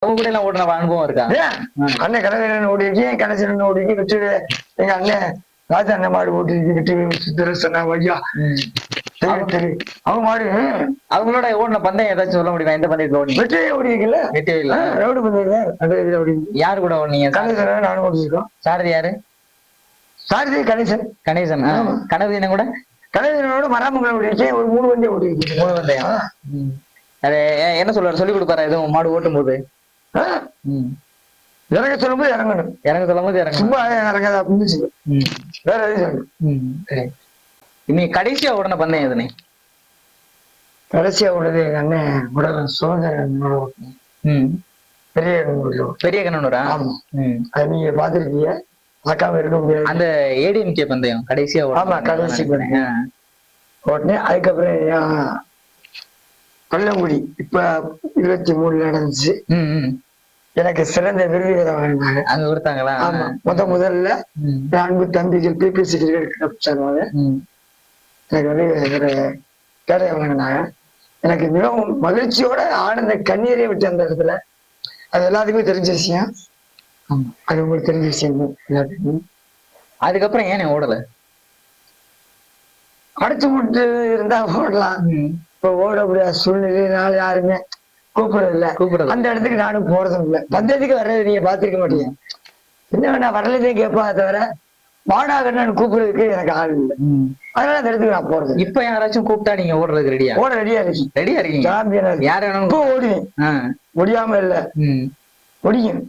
அவங்க கூட எல்லாம் ஓட்டுன அனுபவம் இருக்கா? அண்ணன் கணவன் ஓடி இருக்கேன், கணேசன் ஓடி இருக்கேன், வெற்றி எங்க அண்ணன் ராஜா அண்ணன் மாடு ஓட்டி இருக்கு, வெற்றி சித்தரசனா வையா அவங்க மாடு. அவங்களோட ஓடின பந்தயம் ஏதாச்சும் சொல்ல முடியுமா? எந்த பந்தயத்துல ஓடி? வெற்றியே ஓடி இருக்கல, வெற்றியே இல்ல, ரவுடி பந்தயம் ஓடி. யாரு கூட ஓடுனீங்க? கணேசன் நானும் ஓடி இருக்கோம். சாரதி யாரு? சாரதி கணேசன். கணேசன். கனவு என்ன கூட? கணேசனோட மராமங்கலம் ஓடி இருக்கேன், ஒரு 3 பந்தயம் ஓடி இருக்கேன். 3 பந்தயம். அது என்ன சொல்லுவாரு, சொல்லி கொடுப்பாரு எதுவும் மாடு ஓட்டும் போது? இறங்க சொல்லும்போது இறங்கணும், இறங்க சொல்லும் போது இறங்க, சும்மா இறங்காத அப்படின்னு வேற எதுவும். நீ கடைசியா உடனே பந்தயம் எதுனே? கடைசியா ஓடுது எங்க அண்ணன் உடனே சுதந்திரம் பெரிய கண்ணனூரா? ஆமா, அது நீங்க பாத்துருக்கீங்க, பார்க்காம இருக்க முடியாது. அந்த ஏடிஎம்கே பந்தயம் கடைசியா? ஆமா கடைசி உடனே. அதுக்கப்புறம் கொல்லங்குடி இப்ப 23 நடந்துச்சு. எனக்கு சிறந்த விருது வாங்கினாங்க. அங்க கொடுத்தாங்களா? ஆமா, முதல்ல அன்பு தம்பிகள் பிபிசி கிரிக்கெட் கிளப் சார்பாக எனக்கு வந்து ஒரு கேடை வாங்கினாங்க. எனக்கு மிகவும் மகிழ்ச்சியோட ஆனந்த கண்ணீரை விட்டு அந்த இடத்துல. அது எல்லாத்துக்குமே தெரிஞ்ச விஷயம். அது உங்களுக்கு தெரிஞ்ச விஷயம் எல்லாத்துக்கும். அதுக்கப்புறம் ஏன் ஓடல? அடுத்து விட்டு இருந்தா ஓடலாம், இப்ப ஓட முடியாத சூழ்நிலையினால யாருமே கூப்பிடுறது இல்ல. அந்த இடத்துக்கு நானும் போறதும் இல்லை. பந்தயத்துக்கு வர்றது நீங்க பாத்திருக்க மாட்டீங்க. என்ன வேணா வரலதே கேட்பா தவிர மாடாகன்னு கூப்பிடுறதுக்கு எனக்கு ஆள் இல்லை. அதனால அந்த இடத்துக்கு நான் போறது. இப்ப யாராச்சும் கூப்பிட்டா நீங்க ஓடுறதுக்கு ரெடியா? ஓட ரெடியா இருக்கு. ரெடியா இருக்கீங்க? சாம்பியனா இருக்கு. யாரு வேணும் ஓடுவேன், முடியாம இல்ல, முடியும்.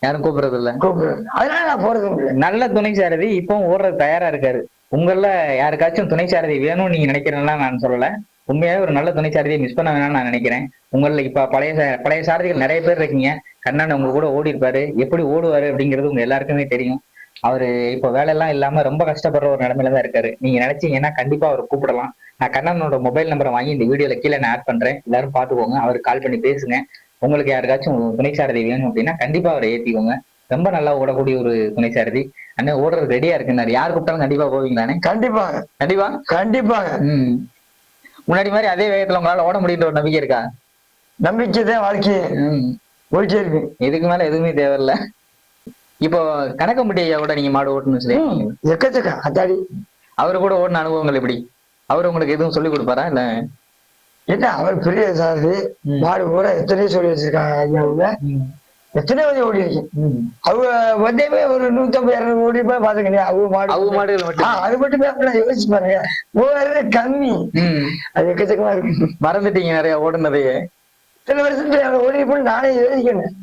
யாரும் கூப்பிடுறது இல்ல, கூப்பிடுறது. அதனால நான் போறது இல்லை. நல்ல துணை சாரதி இப்போ ஓடுறது தயாரா இருக்காரு. உங்கள யாருக்காச்சும் துணை சாரதி வேணும்னு நீங்க நினைக்கிறேன்னா நான் சொல்லல, உண்மையாவே ஒரு நல்ல துணை சாரதியை மிஸ் பண்ண வேணாம்னு நான் நினைக்கிறேன். உங்கள இப்ப பழைய சாரதிகள் நிறைய பேர் இருக்கீங்க. கண்ணன் உங்க கூட ஓடி இருப்பாரு, எப்படி ஓடுவாரு அப்படிங்கிறது உங்க எல்லாருக்குமே தெரியும். அவரு இப்ப வேலையெல்லாம் இல்லாம ரொம்ப கஷ்டப்படுற ஒரு நிலைமையில தான் இருக்காரு. நீங்க நினைச்சீங்கன்னா கண்டிப்பா அவரை கூப்பிடலாம். நான் கண்ணனோட மொபைல் நம்பரை வாங்கி இந்த வீடியோல கீழே நான் ஆட் பண்றேன், எல்லாரும் பாத்துக்கோங்க. அவருக்கு கால் பண்ணி பேசுங்க. உங்களுக்கு யாருக்காச்சும் துணை சாரதி வேணும் அப்படின்னா கண்டிப்பா அவரை ஏத்திக்கோங்க. ரொம்ப நல்லா ஓடக்கூடிய ஒரு துணை சாரதி. அண்ணன் ஓடுறது ரெடியா இருக்குன்னாரு. யார் கூப்பிட்டாலும் கண்டிப்பா போவீங்களானே? கண்டிப்பாக கண்டிப்பா கண்டிப்பாக. முன்னாடி மாதிரி அதே வேகத்துல உங்களால ஓட முடியுன்ற ஒரு நம்பிக்கை இருக்கா? நம்பிக்கை தான் வாழ்க்கையே. போயிட்டே இருக்கு, இதுக்கு மேல எதுவுமே தேவையில்ல. இப்போ கணக்கம்பட்டி ஐயா கூட நீங்க மாடு ஓட்டணும் சொல்லி எக்கச்சக்க அத்தாடி. அவரு கூட ஓடின அனுபவங்கள் எப்படி? அவரு உங்களுக்கு எதுவும் சொல்லி கொடுப்பாரா இல்ல? என்ன அவர் பெரிய சாரதி, மாடு கூட எத்தனையோ சொல்லி வச்சிருக்காங்க ஐயாவுல. எத்தனையோ வந்து ஓடி இருக்கு. அவங்க வந்தேமே ஒரு 150-200 ஓடி போய் பாத்துக்கலையா? அவங்க மாடு அது மட்டுமே யோசிச்சு பாருங்க, கம்மி. அது எக்கச்சக்கமா இருக்கு. மறந்துட்டீங்க நிறைய ஓடுனதையே. சில வருஷத்துல ஓடி போய் நானே யோசிக்கணும்.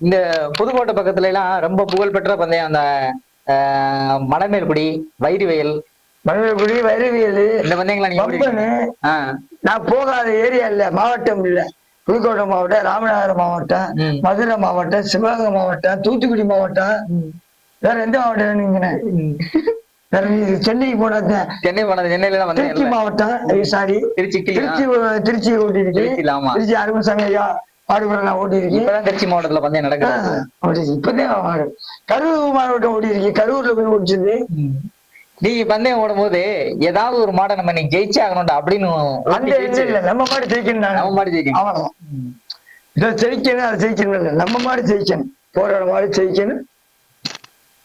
இந்த புதுக்கோட்டை பக்கத்துல எல்லாம் ரொம்ப புகழ்பெற்ற பந்தயம் அந்த மணமேல்குடி, வைரவியல், மணமேல்குடி, வைரவியல் இந்த பந்தயங்களா? நான் போகாத ஏரியா இல்ல, மாவட்டம் இல்ல. புதுக்கோட்டை மாவட்டம், ராமநாதபுரம் மாவட்டம், மதுரை மாவட்டம், சிவகங்கை மாவட்டம், தூத்துக்குடி மாவட்டம், வேற எந்த மாவட்டம்? சென்னைக்கு போனது, சென்னையில திருச்சி மாவட்டம், சாரி திருச்சி ஓட்டி இருக்கு. திருச்சி அருமசாமி ஐயா பாடுபட ஓட்டி இருக்கு. இப்பதான் திருச்சி மாவட்டத்துல பந்தயம் நடக்குது. இப்பதான் கரூர் மாவட்டம் ஓடி இருக்கு. கரூர்ல போய் ஓடிச்சது. நீங்க பந்தயம் ஓடும் போது ஏதாவது ஒரு மாடை நம்ம நீங்க ஜெயிச்சே ஆகணும் அப்படின்னு இல்ல, நம்ம மாடு ஜெயிக்கணும். நம்ம மாடு ஜெயிக்கணும், அவ்வளவுதான். இதை ஜெயிக்கணும், அதை ஜெயிக்கணும் இல்ல, நம்ம மாடு ஜெயிக்கணும். போராட மாடு ஜெயிக்கணும்,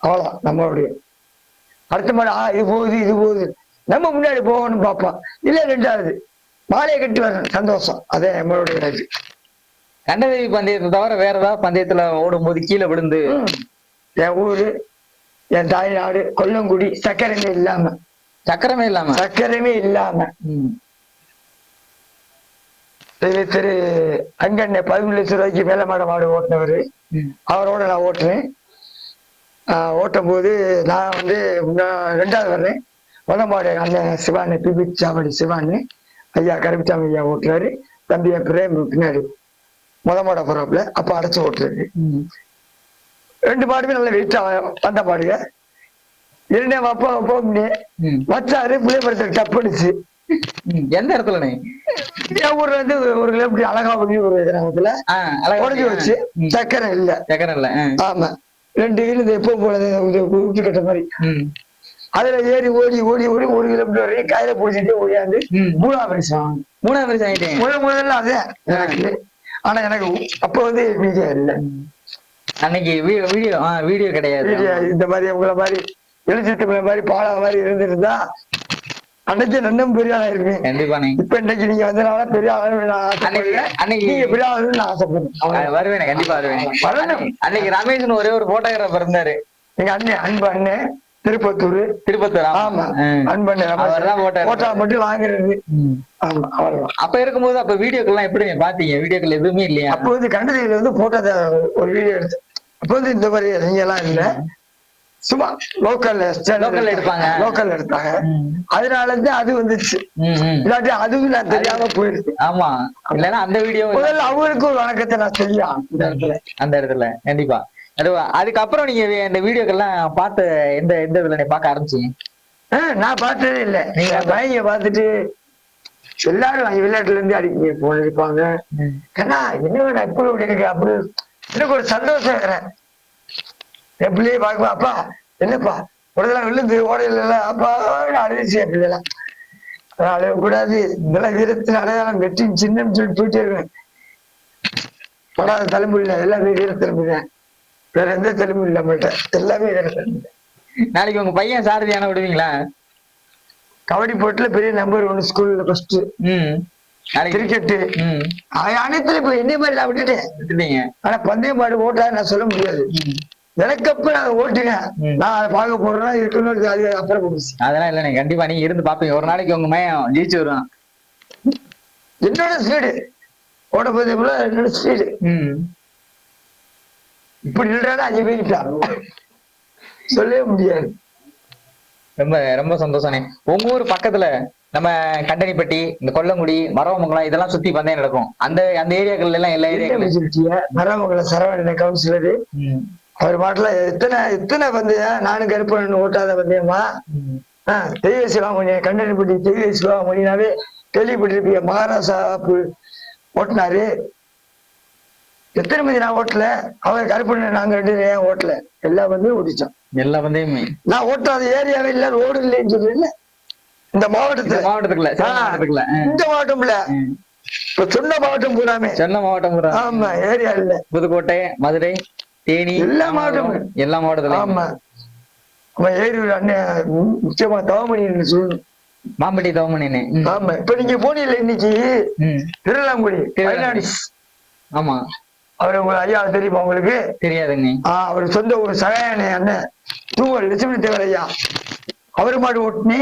அவ்வளவுதான் நம்மளுடைய. அடுத்த மாடு இது போகுது இது போகுது, நம்ம முன்னாடி போகணும்னு பார்ப்போம். இல்ல ரெண்டாவது மாலையை கட்டி வரணும், சந்தோஷம். அதே நம்மளுடைய இது. கண்டதேவி பந்தயத்தை தவிர வேற ஏதாவது பந்தயத்துல ஓடும் போது கீழே விழுந்து? என் ஊரு, என் தாய்நாடு கொல்லங்குடி, சக்கரமே இல்லாம. சக்கரமே இல்லாம? சக்கரமே இல்லாம. திரு அங்கண்ணே 13 லட்சம் ரூபாய்க்கு மேல மாடு ஓட்டினவரு, அவரோட நான் ஓட்டுறேன். ஓட்டும் போது நான் வந்து ரெண்டாவது வர்றேன். மாடு அண்ணன் சிவானு, பிபி சாவடி சிவானு ஐயா, கருப்பிச்சாமி ஐயா ஓட்டுறாரு. தம்பி பிரேம் பின்னாடி மாட போறாப்புல. அப்ப அடைச்சு ஓட்டுறாரு. 2 மாடுமே நல்ல வெயிட்டா வந்த மாடுங்க. இரண்டே அப்பா வச்சாரு, புளியமரத்தை டப்படிச்சு. எந்த இடத்துல? என் ஊர்ல இருந்து 1 கிலோமீட்டர் அழகாபுரி ஒரு கிராமத்துல உடஞ்சி வச்சு. சக்கரை இல்ல, சக்கரை இல்ல. ஆமா, 2 வீடு எப்போ போல ஊட்டி கட்ட மாதிரி. அதுல ஏறி ஓடி ஓடி ஓடி 1 கிலோமீட்டர் வரையும் கையில பிடிச்சிட்டு ஓடியாந்து 3ஆவது பரிசு ஆகிட்டேன். முதல்ல அதே எனக்கு. ஆனா எனக்கு அப்ப வந்து வீடியோ இல்ல, அன்னைக்கு வீடியோ கிடையாது. இந்த மாதிரி உங்களை மாதிரி எழுச்சித்தமிழ மாதிரி பாலா மாதிரி இருந்திருந்தா அன்னைக்கு நன்னும் பெரிய ஆளா இருப்பேன். கண்டிப்பா. இப்ப இன்னைக்கு நீங்க வந்தனால பெரிய அன்னைக்கு நீங்க பெரிய ஆளுன்னு நான் ஆசைப்படுறேன். வருவேன், கண்டிப்பா வருவேன். அன்னைக்கு ரமேஷன் ஒரே ஒரு போட்டோகிராஃபர் இருந்தாரு, எங்க அண்ணன் அன்பு அண்ணன், திருப்பத்தூர். ஆமா, அன்பண்ண போட்டோ மட்டும் வாங்குறது. ஆமா, அவ்வளவுதான். அப்ப இருக்கும்போது அப்ப வீடியோக்கெல்லாம் எப்படி பாத்தீங்க? வீடியோக்கள் எதுவுமே இல்லையா? அப்ப வந்து கண்டதில வந்து போட்டோ ஒரு வீடியோ எடுத்து, அப்ப வந்து இந்த மாதிரி நீங்க எல்லாம் இல்ல, சும்மா லோக்கல்ல எடுப்பாங்க, லோக்கல்ல எடுத்தாங்க. அதனாலதான் அது வந்துச்சு. இல்லாட்டி அதுவும் நான் தெரியாம போயிருக்கு. ஆமா, இல்லன்னா அந்த வீடியோ முதல்ல அவங்களுக்கு ஒரு வணக்கத்தை நான் செய்யலாம் அந்த இடத்துல. கண்டிப்பா. அதுக்கப்புறம் நீங்க இந்த வீடியோக்கெல்லாம் பார்த்து எந்த இதுல பார்க்க ஆரம்பிச்சீங்க? நான் பார்த்ததே இல்லை. நீங்க பையங்க பார்த்துட்டு எல்லாரும் விளையாட்டுல இருந்து அடிக்க போனிருப்பாங்க. ஏன்னா என்ன எப்படி எனக்கு அப்படி எனக்கு ஒரு சந்தோஷம் இருக்கிறேன். எப்படியே பார்க்க, அப்பா என்னப்பா உடனே விழுந்து ஓடையில அப்பா அழுதுச்சு. அப்படிலாம் அழகக்கூடாது, இதெல்லாம் வீரத்தின் அடையாளம், வெற்றின் சின்னம் சொல்லிட்டு போயிட்டே இருக்கேன். படாத தலைமுறையில எல்லாமே வீரத்திறமைதான், வேற எந்த தெலுங்கு இல்ல மாட்டேன், எல்லாமே நாளைக்கு உங்க பையன் சாரதியான விடுவீங்களா? கபடி போட்டுல பெரிய நம்பர் 1 ஸ்கூல்ல ஃபர்ஸ்ட். கிரிக்கெட் அனைத்துல இப்ப என்ன மாதிரி நான் விட்டுட்டேன். ஆனா பந்தய மாடு ஓட்டா நான் சொல்ல முடியாது. எனக்கப்ப நான் ஓட்டுனேன், நான் அதை பார்க்க போறேன்னா இருக்கணும். அது அப்புறம் போச்சு. அதெல்லாம் இல்ல, கண்டிப்பா நீங்க இருந்து பாப்பீங்க. ஒரு நாளைக்கு உங்க மையம் ஜெயிச்சு வருவான். என்னோட ஸ்பீடு ஓட போதே போல என்னோட ஸ்பீடு. இப்படி இல்லடா 5 பேர் சொல்லவே முடியாது. ரொம்ப ரொம்ப சந்தோஷம். உங்க ஊர் பக்கத்துல நம்ம கண்டனிப்பட்டி, இந்த கொல்லங்குடி, மரவமங்கலம் இதெல்லாம் சுத்தி பந்தயம் நடக்கும். அந்த அந்த ஏரியாக்கள்ல எல்லாம் எல்லா ஏரியாக்களும் மரவமங்கலம் சரவண கவுன்சிலரு அவர் மாட்டுல எத்தனை பந்தயம். நானும் கருப்பன் ஓட்டாத பந்தயமா. தெய்வ சிவாமணி, கண்டனிப்பட்டி தெய்வ சிவாமணினாவே கேள்விப்பட்டிருப்பீங்க. மகாராஜா ஓட்டினாரு. எத்தனை மதி நான் ஓட்டல, அவர் கருப்பு நாங்க 2 பேரும் ஓட்டல. எல்லா பந்தையும் ஓடிச்சோம். எல்லா பந்தையுமே நான் ஓட்டாத ஏரியாவே இல்ல, ரோடு இல்லைன்னு சொல்றேன். இந்த மாவட்டத்துக்குள்ள இந்த மாவட்டம் இல்ல, இப்ப சொன்ன மாவட்டம் பூராமே. சொன்ன மாவட்டம் பூரா. ஆமா, ஏரியா இல்ல. புதுக்கோட்டை, மதுரை, தேனி, எல்லா மாவட்டமும், எல்லா மாவட்டத்துல. ஆமா, ஏரியூர் அண்ணன் முக்கியமா தவமணி சொல்லணும், மாம்பட்டி தவமணி. ஆமா, இப்ப நீங்க போனீங்கல்ல இன்னைக்கு திருவிழாங்குடி. ஆமா, அவரு உங்க ஐயா தெரியுமா? உங்களுக்கு தெரியாதுங்க. அவர் சொந்த ஒரு சகாயனை அண்ணன் தூவல் லட்சுமி தேவர் ஐயா, அவரு மாடு ஓட்டுனே.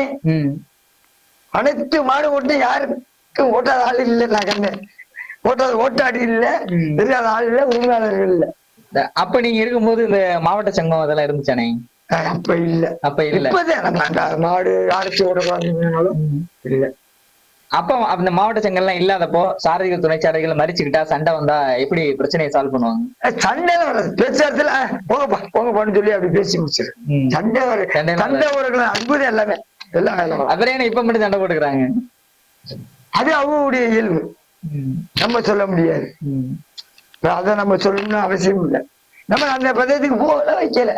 அனைத்து மாடு ஓட்டுனே, யாருக்கும் ஓட்டாத ஆள் இல்லை. நான் கண்ணேன் ஓட்டாடி இல்ல, தெரியாத ஆள் இல்ல, உரிமையாளர்கள் இல்ல. அப்ப நீங்க இருக்கும்போது இந்த மாவட்ட சங்கம் அதெல்லாம் இருந்துச்சானே? அப்ப இல்ல, அப்ப இல்ல. இப்பதான் மாடு அடைச்சு ஓடக்கூடாதுனாலும் இல்ல. அப்ப அந்த மாவட்ட சங்கம்லாம் இல்லாதப்போ சாரதிகள் துணைச்சாரதிகள் மறிச்சுக்கிட்டா சண்டை வந்தா எப்படி பிரச்சனையை சால்வ் பண்ணுவாங்க? சண்டையில வராது, பேச்சுல போங்கப்பா போங்கப்பான்னு சொல்லி அப்படி பேசி முடிச்சிரு. சண்டை ஒரு அன்புது எல்லாமே எல்லாம். அப்புறம் இப்ப மட்டும் சண்டை போட்டுக்கிறாங்க. அது அவங்களுடைய இயல்பு, நம்ம சொல்ல முடியாது. அதை நம்ம சொல்லணும்னு அவசியம் இல்லை. நம்ம அந்த பதத்துக்கு போகல வைக்கல,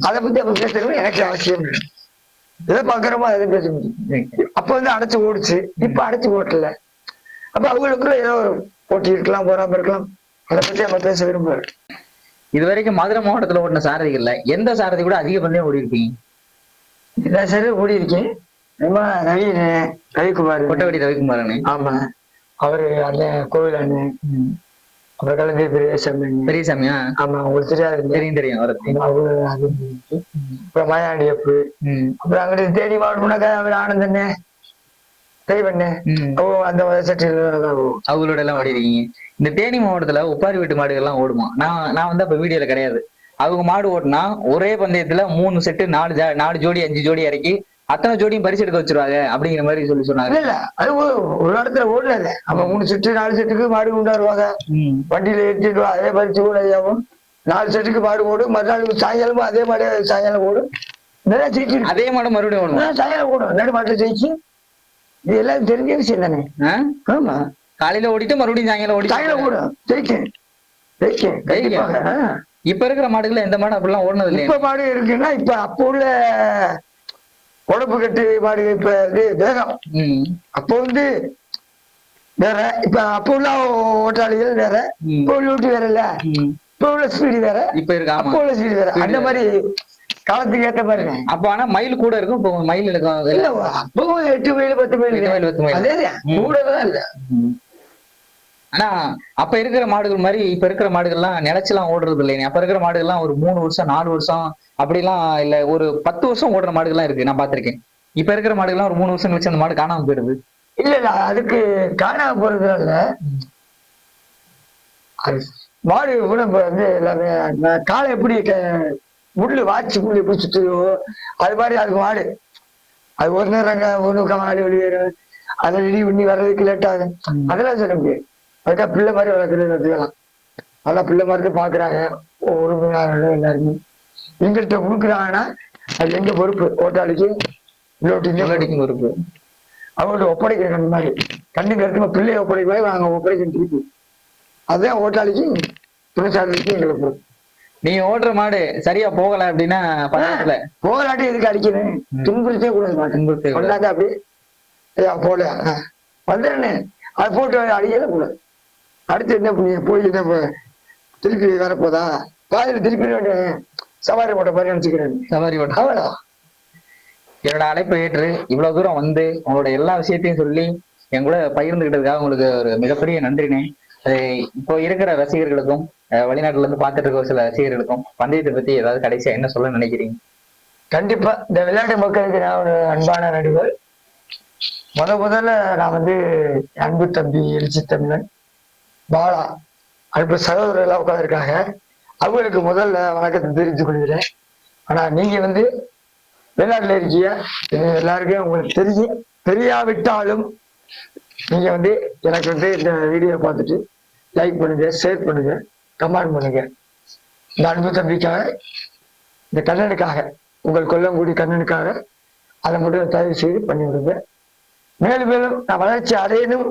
அதை பத்தி அப்ப பேசணும் எனக்கு அவசியம் இல்லை. எதை பாக்குறோமோ அதை பேச முடியும். அப்ப வந்து அடைச்சு ஓடுச்சு, இப்ப அடைச்சு ஓட்டல. அப்ப அவங்களுக்குள்ள ஏதோ ஒரு போட்டி இருக்கலாம், போராம இருக்கலாம். அதை பத்தி நம்ம பேச விரும்புறோம். இது வரைக்கும் மதுரை மாவட்டத்துல ஓடின சாரதிகள்ல எந்த சாரதி கூட அதிக பந்தயம் ஓடி இருப்பீங்க? எல்லா சைடும் ஓடி இருக்கேன். ரொம்ப ரவிக்குமார், கொட்டவடி ரவிக்குமார் அண்ணே. ஆமா, அவரு அண்ணன் கோவில் அண்ணன். அப்புறம் கலந்து பெரியசாமியா? ஆமா, உங்களுக்கு தெரியாது? தெரியும் தெரியும். அப்புறம் மாயாண்டி அப்பு, அப்புறம் அங்கிட்டு தேடி மாவட்டம்னாக்கா அவர் ஆனந்தண்ணே, தெய்வண்ணே, அந்த அவங்களோட எல்லாம் ஓடி இருக்கீங்க. இந்த தேனி மாவட்டத்துல உப்பாரி வீட்டு மாடுகள் எல்லாம் ஓடுமா? நான் வந்து அப்ப வீடியோல கிடையாது. அவங்க மாடு ஓட்டுனா ஒரே பந்தயத்துல 3 செட்டு 4 ஜோடி 5 ஜோடி இறக்கி அத்தனை ஜோடியும் பரிசு எடுக்க வச்சிருவாங்க அப்படிங்கிற மாதிரி சொன்னாங்க. இல்ல, அது ஒரு இடத்துல ஓடல. அப்ப 3 செட்டு 4 செட்டுக்கு மாடு கொண்டாடுவாங்க, வண்டியில ஏற்றிட்டு அதே பரிசு கூட ஐயாவும் 4 செட்டுக்கு மாடு ஓடும். மறுநாள் சாயங்காலமும் அதே மாடு சாயங்காலம் ஓடும். நிறைய ஜெயிச்சு அதே மாடு மறுபடியும் ஓடும், சாயங்காலம் ஓடும். நடு மாட்டுல ஜெயிச்சு. இது எல்லாம் தெரிஞ்ச விஷயம் தானே. ஆமா, காலையில ஓடிட்டு மறுபடியும் சாயங்காலம் ஓடும். ஜெயிக்கேன். இப்ப இருக்கிற மாடுகள் எந்த மாடு அப்படிலாம் ஓடுனது இல்லை. இப்ப மாடு இருக்குன்னா இப்ப அப்போ உள்ள உடம்பு கட்டு மாடு இப்ப வேகம். அப்போ வந்து வேற, இப்ப அப்போ உள்ள ஓட்டாளிகள் வேற, இப்ப உள்ள ஊட்டி வேற இல்ல, இப்ப உள்ள ஸ்பீடு வேற, இப்ப இருக்கு அப்போ உள்ள ஸ்பீடு வேற. அந்த மாதிரி காலத்துக்கு ஏற்ற மாதிரி. அப்ப ஆனா மயில் கூட இருக்கும். இப்போ மயில் இருக்கும் இல்ல, அப்பவும் 8 மைல் 10 மைல் அதே கூடதான் இல்ல. ஆனா அப்ப இருக்கிற மாடுகள் மாதிரி இப்ப இருக்கிற மாடுகள்லாம் நினைச்செல்லாம் ஓடுறது இல்லைங்க. அப்ப இருக்கிற மாடுகள்லாம் ஒரு 3 வருஷம் 4 வருஷம் அப்படிலாம் இல்ல, ஒரு 10 வருஷம் ஓடுற மாடுகள்லாம் இருக்கு, நான் பாத்திருக்கேன். இப்ப இருக்கிற மாடுகள்லாம் ஒரு 3 வருஷம் கழிச்சு அந்த மாடு காணாம போயிடுது. இல்ல, அதுக்கு காணாம போறதுனால மாடு கூட வந்து எல்லாமே காலை எப்படி முள்ளு வாட்சி முள்ளு எப்படி சுத்துதோ அது மாதிரி அதுக்கு மாடு. அது ஒரு நேரம் ஒண்ணு மாடு வெளியேறும், அதை ரெடி பண்ணி வர்றதுக்கு லேட் ஆகும். அதெல்லாம் சொல்ல முடியாது. அதுக்காக பிள்ளை மாதிரி வளர்க்குறது வச்சுக்கலாம். அதெல்லாம் பிள்ளை மாதிரி பாக்குறாங்க உறுப்பினர்கள் எல்லாருமே. எங்கள்கிட்ட கொடுக்குறாங்கன்னா அது எங்க பொறுப்பு, ஓட்டாளிக்கு இன்னொட்டிக்கும் பொறுப்பு. அவங்கள்ட்ட ஒப்படைக்கிற கண் மாதிரி, கண்ணுக்கு இருக்குமா பிள்ளைய ஒப்படைக்க மாதிரி நாங்க ஒப்படைக்கணும் திருப்பி. அதுதான் ஓட்டாளிக்கு துணைச்சாரலுக்கு எங்களுக்கு பொறுப்பு. நீங்க ஓடுற மாடு சரியா போகல அப்படின்னா பக்கத்துல போகலாட்டி எதுக்கு அடிக்கணும்? துன்புறுத்தே கூடாது. கொண்டாந்து அப்படி போல வந்துடுறேன், அதை போட்டு அடிக்கல கூடாது. அடுத்து என்ன பண்ணி போய் என்ன திருப்பி வரப்போதா பாதியில் திருப்பி சவாரி ஓட்ட மாதிரி நினைச்சுக்கிறேன். சவாரி ஓட்ட அவ்வளோ. என்னோட அழைப்பை ஏற்று இவ்வளவு தூரம் வந்து உங்களோட எல்லா விஷயத்தையும் சொல்லி என் கூட பகிர்ந்துகிட்டதுக்காக உங்களுக்கு ஒரு மிகப்பெரிய நன்றினே. அது இப்போ இருக்கிற ரசிகர்களுக்கும் வெளிநாட்டுல இருந்து பார்த்துட்டு இருக்க சில ரசிகர்களுக்கும் பந்தயத்தை பத்தி ஏதாவது கடைசியா என்ன சொல்ல நினைக்கிறீங்க? கண்டிப்பா இந்த விளையாட்டு மக்களுக்கு நான் ஒரு அன்பான நடிகர். முதல்ல நான் வந்து அன்பு தம்பி எழுச்சி தமிழன் பாலா அன்பு சகோதரர்களாக உட்காந்துருக்காங்க. அவங்களுக்கு முதல்ல வணக்கத்தை தெரிவித்துக் கொள்கிறேன். ஆனா நீங்க வந்து வெளிநாட்டுல இருக்கீங்க, எல்லாருக்கும் உங்களுக்கு தெரியாவிட்டாலும் நீங்க வந்து எனக்கு வந்து இந்த வீடியோ பார்த்துட்டு லைக் பண்ணுங்க, ஷேர் பண்ணுங்க, கமெண்ட் பண்ணுங்க. இந்த அன்பு தம்பிக்காக, இந்த கண்ணனுக்காக, உங்கள் கொல்லங்குடி கண்ணனுக்காக அதை மட்டும் தயவு செய்து பண்ணி விடுங்க. மேலும் மேலும் நான் வளர்ச்சி அடையணும்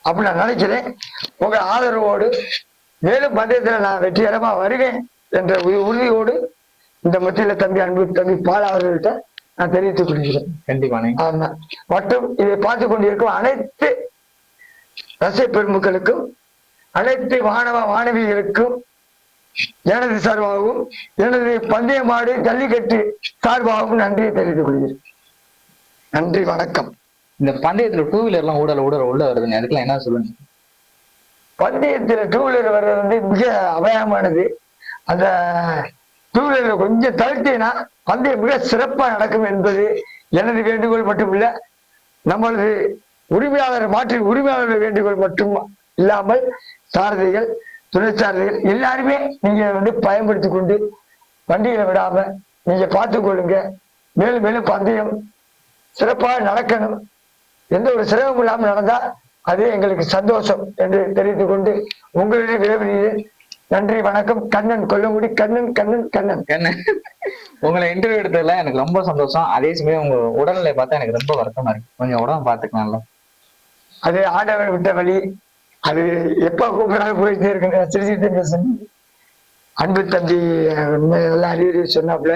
அப்படின்னு நான் நினைக்கிறேன். உங்க ஆதரவோடு மேலும் பந்தயத்துல நான் வெற்றிகரமா வருவேன் என்ற உறுதியோடு இந்த மத்தியில தம்பி அன்பு தம்பி பால் அவர்கள்ட்ட நான் தெரிவித்துக் கொள்கிறேன். கண்டிப்பானே. ஆமா. மற்றும் இதை பார்த்து கொண்டிருக்கும் அனைத்து ரசிக பெருமக்களுக்கும், அனைத்து மாணவ மாணவிகளுக்கும் எனது சார்பாகவும் எனது பந்தய மாடு ஜல்லிக்கட்டு சார்பாகவும் நன்றியை தெரிவித்துக் கொள்கிறேன். நன்றி, வணக்கம். இந்த பந்தயத்துல 2 வீலர் எல்லாம் உள்ள வருதுங்க, அதுக்கெல்லாம் என்ன சொல்லுங்க? பந்தயத்துல 2 வீலர் வர்றது வந்து மிக அபாயமானது. அந்த 2 வீலர் கொஞ்சம் தவிர்த்தேன்னா பந்தயம் மிக சிறப்பா நடக்கும் என்பது எனது வேண்டுகோள் மட்டுமில்ல, நம்மளது மாற்றின் உரிமையாளர் வேண்டுகோள் மட்டும் இல்லாமல் சாரதிகள், துணை சாரதிகள் எல்லாருமே நீங்க வந்து பயன்படுத்தி கொண்டு வண்டியில விடாம நீங்க பார்த்துக் கொள்ளுங்க. மேலும் மேலும் பந்தயம் சிறப்பாக நடக்கணும். எந்த ஒரு சிரமம் இல்லாமல் நடந்தா அது எங்களுக்கு சந்தோஷம் என்று தெரிவித்துக் கொண்டு உங்களுடைய விரைவில் நன்றி, வணக்கம். கண்ணன் கொல்லங்குடி கண்ணன் கண்ணன் கண்ணன் கண்ணன். உங்களை இன்டர்வியூ எடுத்ததுல எனக்கு ரொம்ப சந்தோஷம். அதே சமயம் உங்க உடல்நிலை பார்த்தா எனக்கு ரொம்ப வருத்தமா இருக்கு. கொஞ்சம் உடம்பு பார்த்துக்கலாம்ல. அது ஆண்டவர் விட்ட வழி. அது எப்ப கூப்பிடாலும் போயிட்டே இருக்கு. சிரிச்சு அன்பு தம்பி நல்லா அறிவுரை சொன்னாப்புல,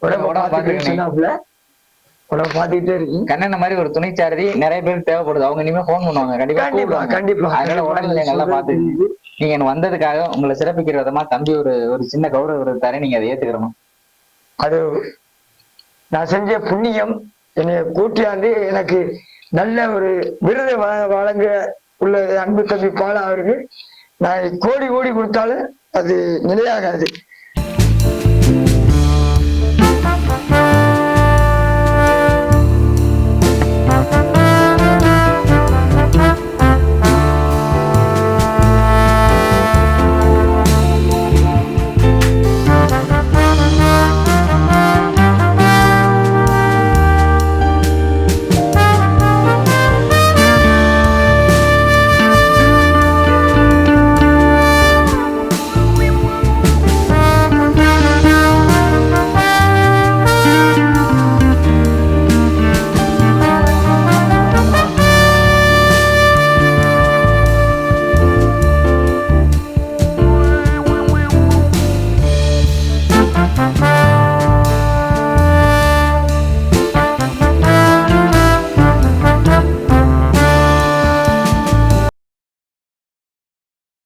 உடம்பு சொன்னாப்புல, உடம்பு பார்த்துக்கிட்டே இருக்கு. கண்ணன் மாதிரி ஒரு துணைச்சாரதி நிறைய பேருக்கு தேவைப்படுது. அவங்க இனிமே போன் பண்ணுவாங்க. கண்டிப்பா கண்டிப்பா. அதனால உடல்நிலை நல்லா பார்த்து நீங்க எனக்கு வந்ததுக்காக உங்களை சிறப்பிக்கிற விதமா தம்பி ஒரு சின்ன கௌரவ விருதாரு, நீங்க அதை ஏத்துக்கிறோம். அது நான் செஞ்ச புண்ணியம் என்னை கூட்டியாந்து எனக்கு நல்ல ஒரு விருதை வழங்க உள்ள அன்பு தம்பி பாலா அவருக்கு நான் கோடி கோடி கொடுத்தாலும் அது நிலையாகாது.